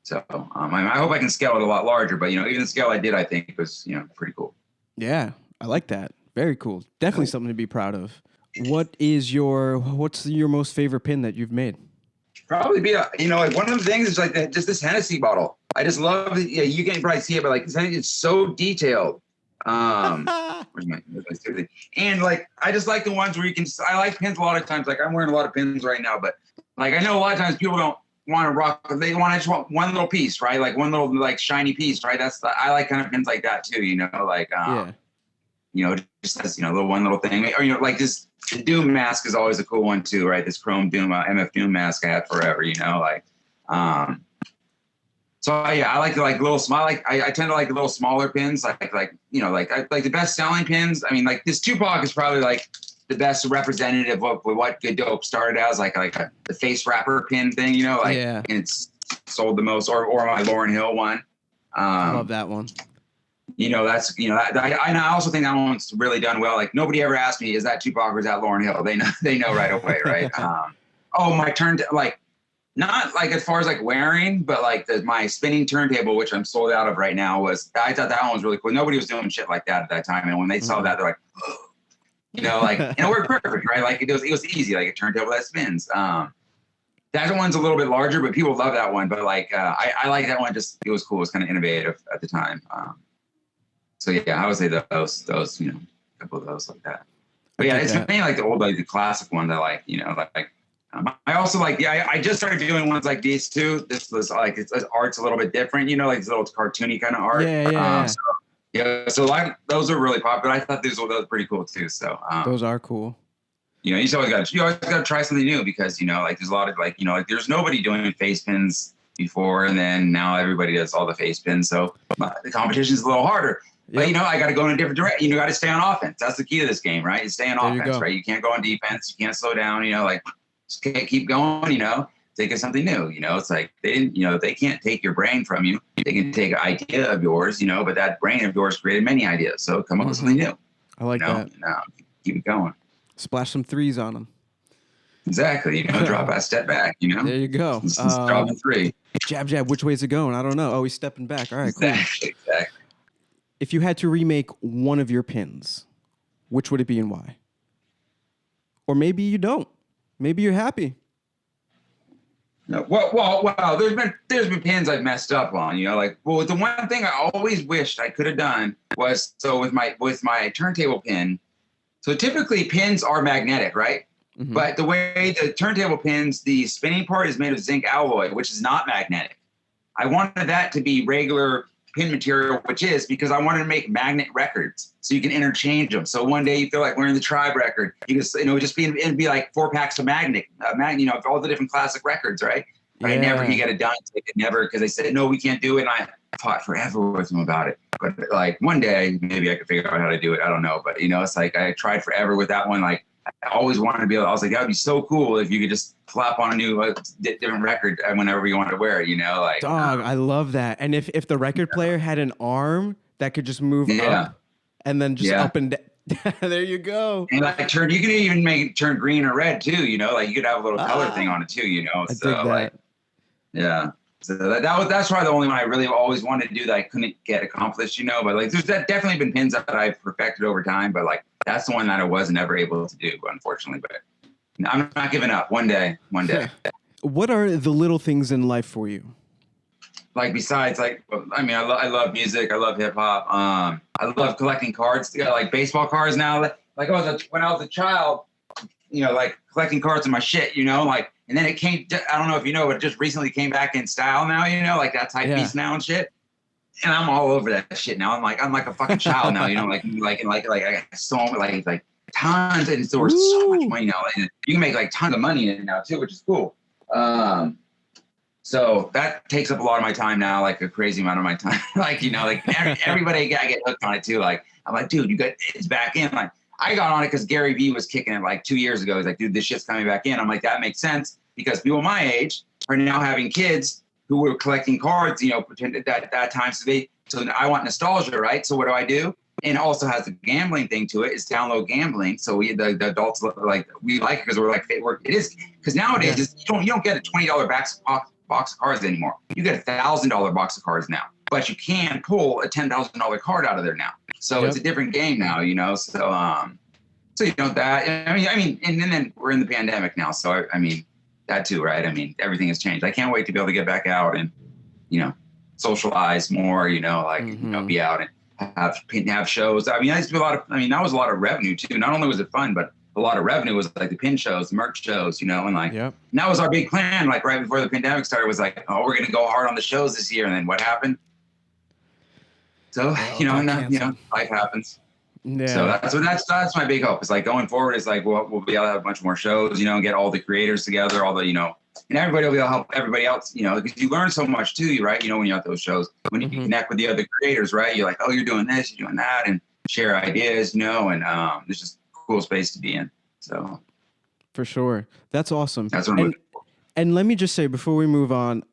B: So I hope I can scale it a lot larger, but, you know, even the scale I did, I think was, you know, pretty cool.
A: Yeah, I like that. Very cool. Definitely something to be proud of. What's your most favorite pin that you've made?
B: Probably be like one of the things is like just this Hennessy bottle. I just love it. Yeah, you can probably see it, but like it's so detailed. Where's my and like I just like the ones where I like pins a lot of times. Like I'm wearing a lot of pins right now, but like I know a lot of times people don't want to rock. They just want one little piece, right? Like one little like shiny piece, right? I like kind of pins like that too. You know, like you know, just as, you know, one little thing, or, you know, like this. The Doom mask is always a cool one too, right? This Chrome Doom, MF Doom mask I had forever, you know, like, so yeah, I like the little small, I tend to like the little smaller pins, like, you know, like the best selling pins. I mean, like this Tupac is probably like the best representative of what Good Dope started as, like the face wrapper pin thing, you know, like, and it's sold the most, or my Lauryn Hill one.
A: I love that one.
B: You know, that's, you know, I also think that one's really done well. Like nobody ever asked me, is that Tupac or is that Lauryn Hill? They know right away, right? My like not like as far as like wearing, but like my spinning turntable, which I'm sold out of right now, I thought that one was really cool. Nobody was doing shit like that at that time, and when they saw that, they're like, oh. like, and it worked perfect, right? Like it was easy, like a turntable that spins. That one's a little bit larger, but people love that one. But like, I like that one. Just it was cool. It was kind of innovative at the time. So yeah, I would say those, a couple of those like that. But yeah, it's mainly like the old, like the classic ones I like. I also like, I just started doing ones like these too. This was like, it's art's a little bit different, like it's a little cartoony kind of art. So like those are really popular. I thought those were pretty cool too. So
A: those are cool.
B: You always got to try something new because like there's a lot of like there's nobody doing face pins before, and then now everybody does all the face pins. So the competition is a little harder. Yep. But I got to go in a different direction. You got to stay on offense. That's the key to this game, right? You stay on offense, right? You can't go on defense. You can't slow down. Like just keep going. Think of something new. It's like they didn't. They can't take your brain from you. They can take an idea of yours. But that brain of yours created many ideas. So come up with something new.
A: I like that.
B: Keep it going.
A: Splash some threes on them.
B: Exactly. Drop a step back.
A: There you go.
B: Drop a three.
A: Jab. Which way's it going? I don't know. Oh, he's stepping back. All right. Cool.
B: Exactly.
A: If you had to remake one of your pins, which would it be and why? Or maybe you don't. Maybe you're happy.
B: No, well. There's been pins I've messed up on. The one thing I always wished I could have done was with my turntable pin. So typically pins are magnetic, right? Mm-hmm. But the way the turntable pins, the spinning part is made of zinc alloy, which is not magnetic. I wanted that to be regular pin material, which is because I wanted to make magnet records so you can interchange them. So one day you feel like wearing the Tribe record, you can, it'd be like 4 packs of all the different classic records, right? Yeah. I never could get it done. They could never, because they said, no, we can't do it. And I fought forever with them about it. But like one day, maybe I could figure out how to do it. I don't know. But it's like, I tried forever with that one. Like I always wanted to be able, I was like, that would be so cool if you could just slap on a new different record whenever you wanted to wear it, like.
A: Dog, I love that. And if the record player had an arm that could just move up and then just up and down. There you go.
B: And like you can even make it turn green or red too, like you could have a little color thing on it too, So like, yeah. So that's probably the only one I really always wanted to do that I couldn't get accomplished, But like, there's definitely been pins that I've perfected over time, but like that's the one that I was never able to do, unfortunately. But I'm not giving up. One day.
A: What are the little things in life for you?
B: Like besides, like, I mean, I love music. I love hip hop. I love collecting cards. Like baseball cards now. Like when I was a child, like collecting cards of my shit, like. And then it came, I don't know if you know, but it just recently came back in style now, like that type piece now and shit. And I'm all over that shit now. I'm like a fucking child now, like I got so like tons, and so we're so much money now. And you can make like tons of money in it now too, which is cool. So that takes up a lot of my time now, like a crazy amount of my time. Like, everybody I get hooked on it too. Like, I'm like, dude, it's back in. Like, I got on it because Gary Vee was kicking it like 2 years ago. He's like, dude, this shit's coming back in. I'm like, that makes sense because people my age are now having kids who were collecting cards, pretend at that time. So I want nostalgia, right? So what do? And it also has the gambling thing to it. It's download gambling. So the adults we like it because we're like, it is because nowadays you don't get a $20 box of cards anymore. You get a $1,000 box of cards now, but you can pull a $10,000 card out of there now. So it's a different game now, So that. I mean, and then we're in the pandemic now, so I mean that too, right? I mean, everything has changed. I can't wait to be able to get back out and socialize more. Be out and have shows. I mean, I used to do that was a lot of revenue too. Not only was it fun, but a lot of revenue was like the pin shows, the merch shows, and like and that was our big plan. Like right before the pandemic started, was like, oh, we're gonna go hard on the shows this year, and then what happened? So life happens. Yeah. So that's my big hope. It's like going forward. It's like we'll be able to have a bunch more shows. Get all the creators together, all the and everybody will be able to help everybody else. Because you learn so much too, right? When you're at those shows, when you connect with the other creators, right? You're like, oh, you're doing this, you're doing that, and share ideas, and it's just a cool space to be in. So
A: for sure, that's awesome.
B: That's what
A: and let me just say before we move on,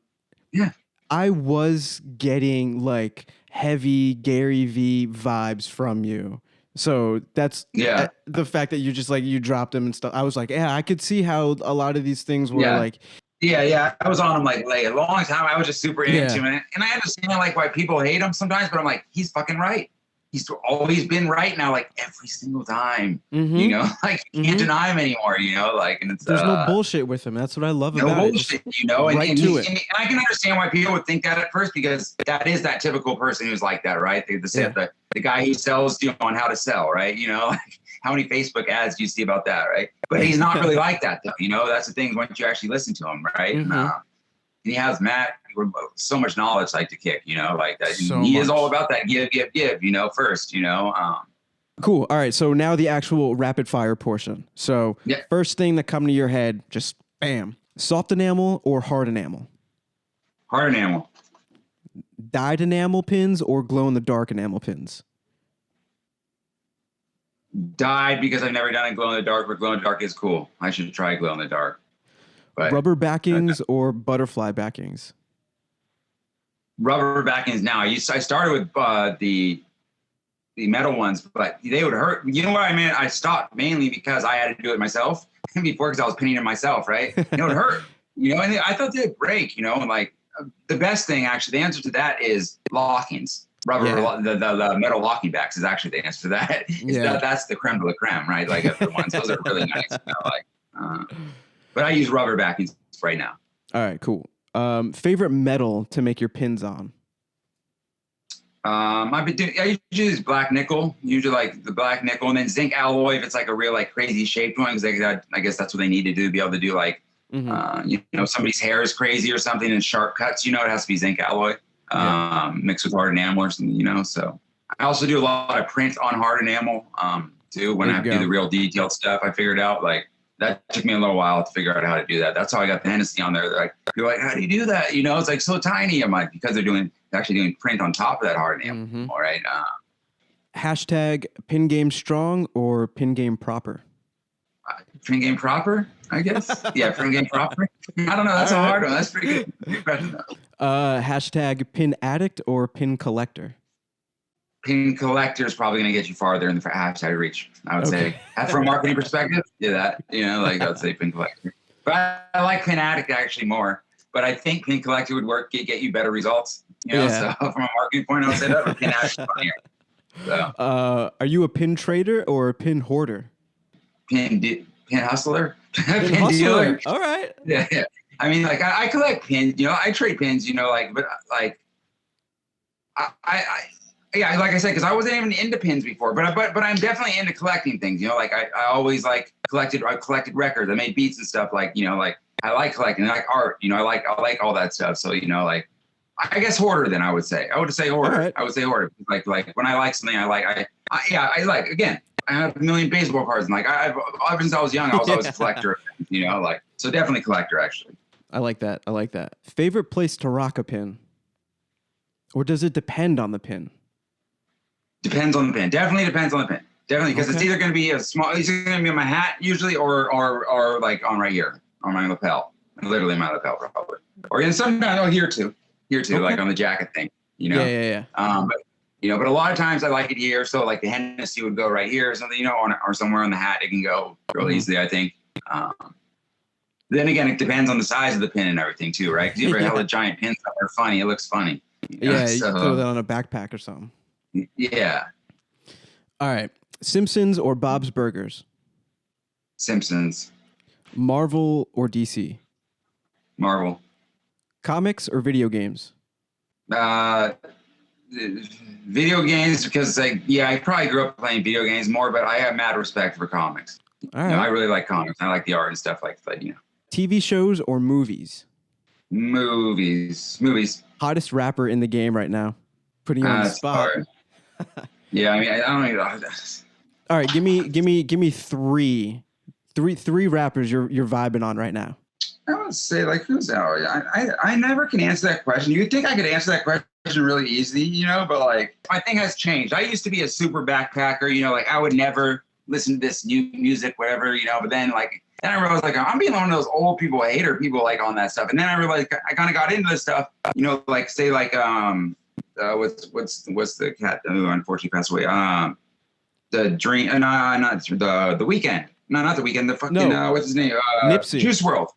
A: I was getting like heavy Gary Vee vibes from you. So that's the fact that you just like you dropped them and stuff. I was like, I could see how a lot of these things were like.
B: Yeah. I was on him like a long time. I was just super into him, and I understand like why people hate him sometimes, but I'm like, he's fucking right. he's always been right now, like every single time.
A: Mm-hmm.
B: You know, like you can't deny him anymore. You know, like and it's
A: there's no bullshit with him. That's what I love about it.
B: Bullshit, you know,
A: right
B: and
A: to it.
B: And I can understand why people would think that at first because that is that typical person who's like that, right? The guy who sells you on how to sell, right? You know, like how many Facebook ads do you see about that, right? But he's not really like that, though. You know, that's the thing. Once you actually listen to him, right?
A: Mm-hmm.
B: And he has so much knowledge, like to kick, you know, like that.
A: So
B: he
A: much.
B: is all about that give, you know, first, you know.
A: Cool. All right. So now the actual rapid fire portion. So first thing that come to your head, just bam. Soft enamel or hard enamel?
B: Hard enamel.
A: Dyed enamel pins or glow in the dark enamel pins?
B: Dyed, because I've never done a glow in the dark, but glow in the dark is cool. I should try glow in the dark. But
A: rubber backings or butterfly backings?
B: Rubber backings now. I started with the metal ones, but they would hurt. You know what I mean? I stopped mainly because I had to do it myself before, because I was pinning it myself, right? It would hurt, you know, and I thought they'd break, you know, and like the best thing, actually, the answer to that is lockings. The metal locking backs is actually the answer to that. That's the creme de la creme, right? Like the ones, those are really nice. You know, like, but I use rubber backings right now.
A: All right, cool. Favorite metal to make your pins on?
B: I usually use black nickel, usually like the black nickel, and then zinc alloy if it's like a real like crazy shaped one, because I guess that's what they need to do to be able to do like, you know, somebody's hair is crazy or something and sharp cuts, you know, it has to be zinc alloy mixed with hard enamel or something, you know. So I also do a lot of print on hard enamel too. When I have to do the real detailed stuff, I figured out like that took me a little while to figure out how to do that. That's how I got the Hennessy on there. They're like, you're like, how do you do that? You know, it's like so tiny. I'm like, because they're actually doing print on top of that hard enamel. All right.
A: Hashtag pin game strong or pin game proper?
B: Pin game proper, I guess. Yeah, pin game proper. I don't know. That's a hard one. That's pretty good. Good question, though.
A: Hashtag pin addict or pin collector?
B: Pin collector is probably going to get you farther in the hashtag reach, I would say. From a marketing perspective, that, you know, like I would say pin collector. But I like pin addict actually more. But I think pin collector would get you better results. You know, so from a marketing point, I would say that, but pin addict is funnier. So.
A: Are you a pin trader or a pin hoarder?
B: Pin hustler.
A: Pin hustler. Dealer. All right.
B: Yeah. I mean, like I collect pins. You know, I trade pins. You know, like, but like, like I said, because I wasn't even into pins before, but I'm definitely into collecting things. You know, like I always like collected records. I made beats and stuff. Like, you know, like I like collecting. I like art. You know, I like all that stuff. So, you know, like I guess hoarder. Then I would say hoarder.
A: Right.
B: I would say hoarder. Like when I like something, I like again. I have a million baseball cards, and like ever since I was young, I was always a collector. You know, like so definitely collector actually.
A: I like that. Favorite place to rock a pin, or does it depend on the pin?
B: Depends on the pin. Definitely depends on the pin. Definitely, because it's either going to be it's either going to be on my hat usually, or like on right here on my lapel, literally my lapel probably, or sometimes here too, like on the jacket thing. You know.
A: Yeah.
B: But, you know, but a lot of times I like it here. So like the Hennessy would go right here or something, you know, or somewhere on the hat. It can go real easily, I think. Then again, it depends on the size of the pin and everything too, right? Because you ever held a giant pin, they're funny. It looks funny.
A: You know? You throw that on a backpack or something.
B: Yeah.
A: All right. Simpsons or Bob's Burgers?
B: Simpsons.
A: Marvel or DC?
B: Marvel.
A: Comics or video games?
B: Video games, because like I probably grew up playing video games more, but I have mad respect for comics.
A: All right.
B: You know, I really like comics. I like the art and stuff like that. You know,
A: TV shows or movies?
B: Movies.
A: Hottest rapper in the game right now. Putting you on the spot.
B: Yeah, I mean, I don't even.
A: All right, give me three rappers you're vibing on right now.
B: I would say like who's out? I never can answer that question. You'd think I could answer that question really easily, you know, but like my thing has changed. I used to be a super backpacker, you know, like I would never listen to this new music, whatever, you know, but then I realized like I'm being one of those old people, hater people like on that stuff. And then I realized I kind of got into this stuff, you know, like say like what's the cat who unfortunately passed away? The Dream, not the Weekend. No, not the Weekend. The fucking what's his name?
A: Nipsey.
B: Juice WRLD.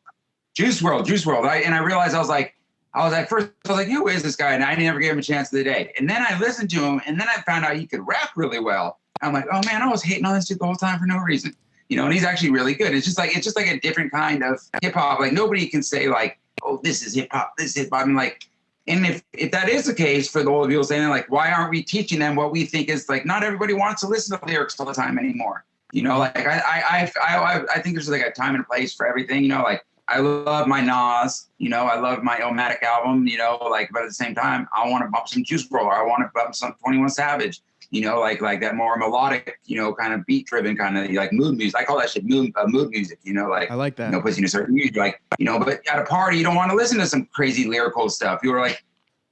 B: I realized I was like, I was like, first, I was like, who is this guy? And I never gave him a chance of the day. And then I listened to him, and then I found out he could rap really well. I'm like, oh man, I was hating on this dude the whole time for no reason. And he's actually really good. It's just like a different kind of hip hop. Like nobody can say like, oh, this is hip hop, this is hip hop. I'm like, and if that is the case for the old people saying like, why aren't we teaching them what we think is like, not everybody wants to listen to lyrics all the time anymore. Like I think there's like a time and a place for everything, like I love my Nas, I love my Illmatic album, but at the same time, I want to bump some Juice WRLD, or I want to bump some 21 Savage, like that more melodic, kind of beat driven kind of like mood music. I call that shit mood music,
A: I like that.
B: Puts you in a certain mood, like, but at a party, you don't want to listen to some crazy lyrical stuff. You were like,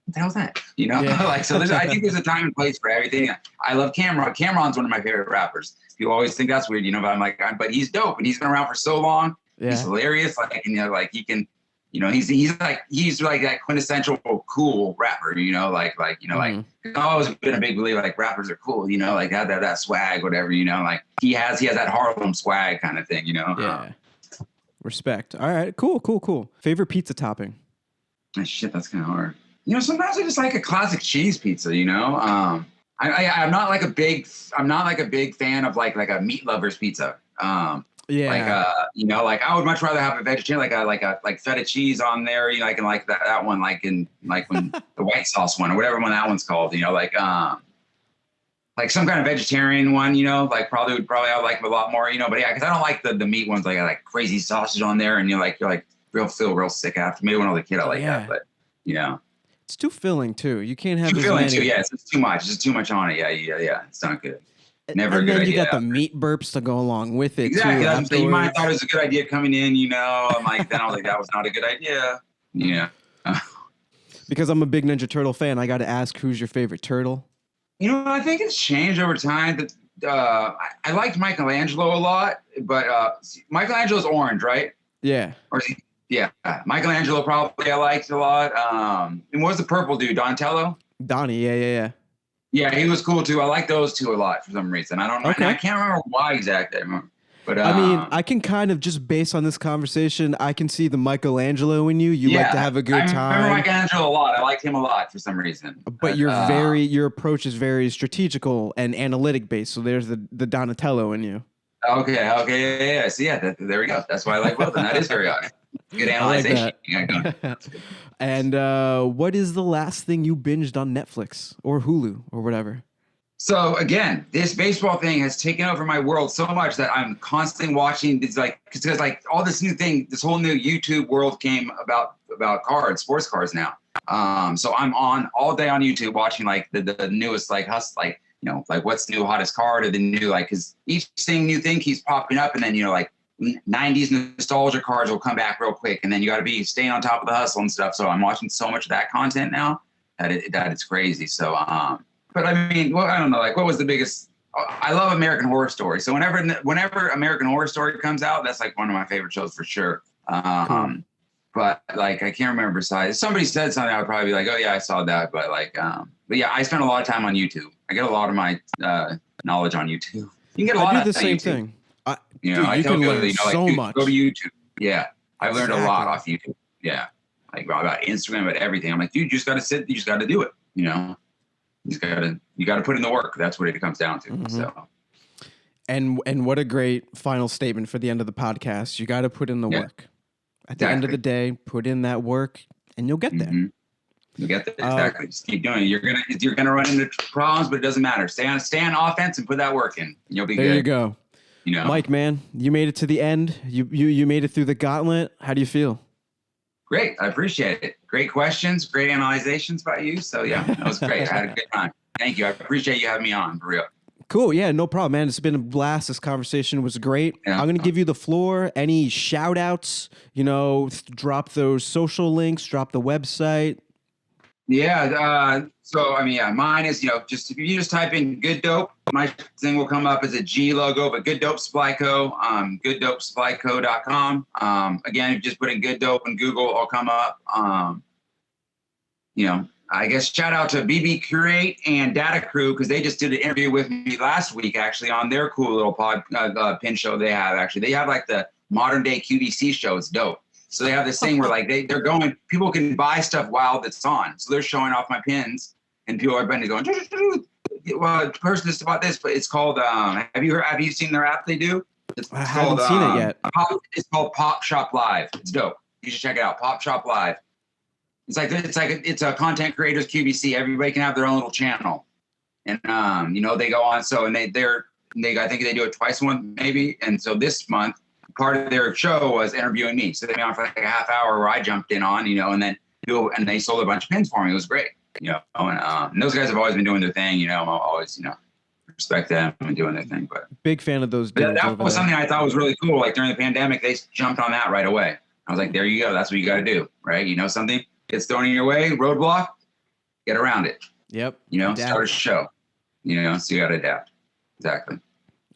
B: what the hell's that?
A: Yeah.
B: Like, so I think there's a time and place for everything. I love Cameron. Cameron's one of my favorite rappers. People always think that's weird, but I'm like, but he's dope and he's been around for so long. Yeah. He's hilarious. Like, like he can, he's like that quintessential cool rapper, like I've always been a big believer, like rappers are cool, like that swag, whatever, like he has that Harlem swag kind of thing,
A: Yeah. Respect. All right. Cool. Favorite pizza topping?
B: Shit, that's kind of hard. Sometimes I just like a classic cheese pizza, I'm not like a big fan of like a meat lover's pizza. Like I would much rather have a vegetarian, like feta cheese on there, and like that one, like when the white sauce one or whatever one that one's called, like some kind of vegetarian one, like probably I would like a lot more, but yeah, because I don't like the meat ones, like crazy sausage on there, and you're like feel real sick after. Maybe when I was a kid, I like that, but
A: it's too filling too. You can't have
B: too filling too. Yeah, it's too much. It's just too much on it. Yeah. It's not good. Never
A: and
B: a good
A: then you
B: idea.
A: got the meat burps to go along with it.
B: Exactly.
A: Too,
B: you might have thought it was a good idea coming in, I'm like, then I was like, that was not a good idea. Yeah.
A: Because I'm a big Ninja Turtle fan, I got to ask, who's your favorite turtle?
B: I think it's changed over time. I liked Michelangelo a lot, but Michelangelo's orange, right?
A: Yeah.
B: Or is he? Yeah. Michelangelo probably I liked a lot. And what was the purple dude? Donatello?
A: Donnie, yeah.
B: Yeah, he was cool too. I like those two a lot for some reason. I don't know. Okay. I can't remember why exactly. But
A: I mean, I can kind of just based on this conversation, I can see the Michelangelo in you. You like to have a good time.
B: I remember Michelangelo a lot. I liked him a lot for some reason.
A: But your approach is very strategical and analytic based. So there's the Donatello in you.
B: Okay, yeah. So there we go. That's why I like both. And that is very honest. Good analyzation.
A: Like and what is the last thing you binged on Netflix or Hulu or whatever?
B: So again, this baseball thing has taken over my world so much that I'm constantly watching. It's like because like all this new thing, this whole new YouTube world came about cards, sports cards now. So I'm on all day on YouTube watching like the newest like like like what's new hottest card or the new like because each new thing keeps popping up and then like 90s nostalgia cards will come back real quick and then you got to be staying on top of the hustle and stuff. So I'm watching so much of that content now that it's crazy. So but I mean, well, I don't know, like what was the biggest? I love American Horror Story. So whenever American Horror Story comes out, that's like one of my favorite shows for sure. But like I can't remember besides somebody said something, I would probably be like, oh yeah, I saw that. But like, but yeah, I spend a lot of time on YouTube. I get a lot of my knowledge on YouTube. You can get a lot
A: I
B: of
A: do the same
B: YouTube.
A: thing.
B: You can learn
A: so much.
B: Go to YouTube. Yeah, I've learned a lot off YouTube. Yeah, like about Instagram, about everything. I'm like, dude, you just got to sit. You just got to do it. You got to put in the work. That's what it comes down to. Mm-hmm. So.
A: And what a great final statement for the end of the podcast. You got to put in the work. At the end of the day, put in that work, and you'll get there.
B: Mm-hmm. You'll get there. Exactly. Just keep doing it. You're gonna run into problems, but it doesn't matter. Stay on offense and put that work in. And you'll be good.
A: There you go. Mike, man, you made it to the end. You made it through the gauntlet. How do you feel?
B: Great. I appreciate it. Great questions. Great analyzations by you. So yeah, that was great. I had a good time. Thank you. I appreciate you having me on for real.
A: Cool. Yeah, no problem, man. It's been a blast. This conversation was great. Yeah. I'm going to give you the floor. Any shout outs, drop those social links, drop the website.
B: Yeah. So, I mean, yeah, mine is, just if you just type in Good Dope, my thing will come up as a G logo, but Good Dope Supply Co., gooddopesupplyco.com. Again, if you just put in Good Dope in Google, it'll come up. I guess shout out to BB Curate and Data Crew because they just did an interview with me last week, actually, on their cool little pin show they have. Actually, they have like the modern day QVC show. It's dope. So they have this thing where like people can buy stuff while it's on. So they're showing off my pins, and people are going, well, the person just bought this, but it's called, have you seen their app they do?
A: I haven't seen it yet.
B: It's called Pop Shop Live. It's dope. You should check it out. Pop Shop Live. It's a content creators QVC. Everybody can have their own little channel, and they go on. So and I think they do it twice a month maybe. And so this month, part of their show was interviewing me. So they made on for like a half hour where I jumped in on, and then they sold a bunch of pins for me. It was great, and those guys have always been doing their thing. I'm always respect them and doing their thing. But
A: big fan of those.
B: That was something I thought was really cool. Like during the pandemic, they jumped on that right away. I was like, there you go. That's what you got to do, right? Something gets thrown in your way, roadblock, get around it.
A: Yep.
B: Start a show. So you got to adapt. Exactly.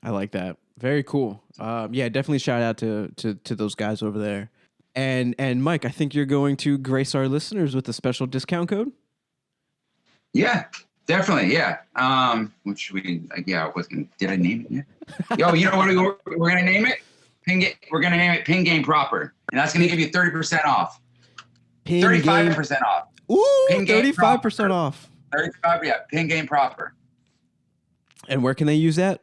A: I like that. Very cool. Yeah, definitely shout out to those guys over there. And Mike, I think you're going to grace our listeners with a special discount code.
B: Yeah, definitely. Yeah. Did I name it yet? Yo, you know what we're gonna name it? We're gonna name it Pin Game Proper, and that's gonna give you 30% off. 35% off.
A: Ooh, 35% off.
B: 35, yeah. Pin Game Proper.
A: And where can they use that?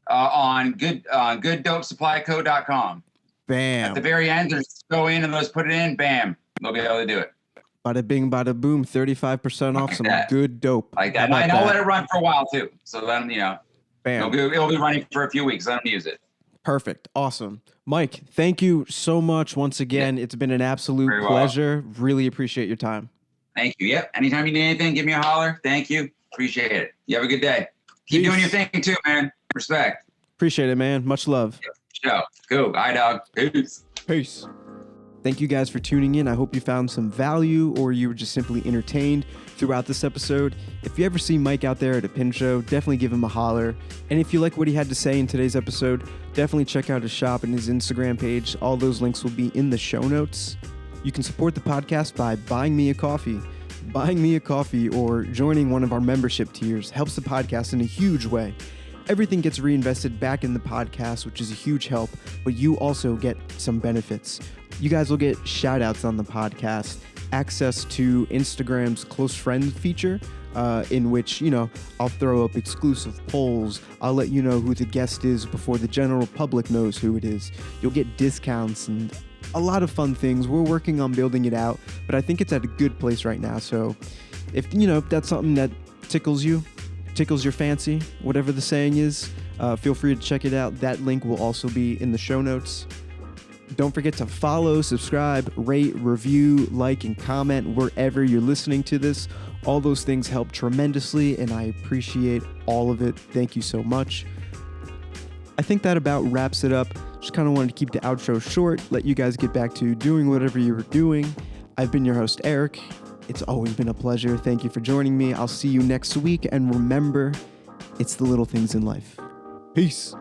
B: On gooddopesuppliecode.com.
A: Bam.
B: At the very end, just go in and let's put it in. Bam. They'll be able to do it.
A: Bada bing, bada boom. 35% off some good dope.
B: Like that. And I'll let it run for a while too. So then,
A: bam.
B: It'll be running for a few weeks. Let them use it.
A: Perfect. Awesome. Mike, thank you so much once again. It's been an absolute pleasure. Really appreciate your time.
B: Thank you. Yep. Anytime you need anything, give me a holler. Thank you. Appreciate it. You have a good day. Keep doing your thing too, man. Respect.
A: Appreciate it, man. Much love.
B: Yep. Cool. Bye, dog. Peace.
A: Peace. Thank you guys for tuning in. I hope you found some value or you were just simply entertained throughout this episode. If you ever see Mike out there at a pin show, definitely give him a holler. And if you like what he had to say in today's episode, definitely check out his shop and his Instagram page. All those links will be in the show notes. You can support the podcast by buying me a coffee. Buying me a coffee or joining one of our membership tiers helps the podcast in a huge way. Everything gets reinvested back in the podcast, which is a huge help, but you also get some benefits. You guys will get shout outs on the podcast, access to Instagram's close friend feature, in which, I'll throw up exclusive polls. I'll let you know who the guest is before the general public knows who it is. You'll get discounts and a lot of fun things. We're working on building it out, but I think it's at a good place right now. So if, that's something that tickles your fancy, whatever the saying is, feel free to check it out. That link will also be in the show notes. Don't forget to follow, subscribe, rate, review, like, and comment wherever you're listening to this. All those things help tremendously, and I appreciate all of it. Thank you so much. I think that about wraps it up. Just kind of wanted to keep the outro short, let you guys get back to doing whatever you were doing. I've been your host, Eric. It's always been a pleasure. Thank you for joining me. I'll see you next week, and remember, it's the little things in life. Peace.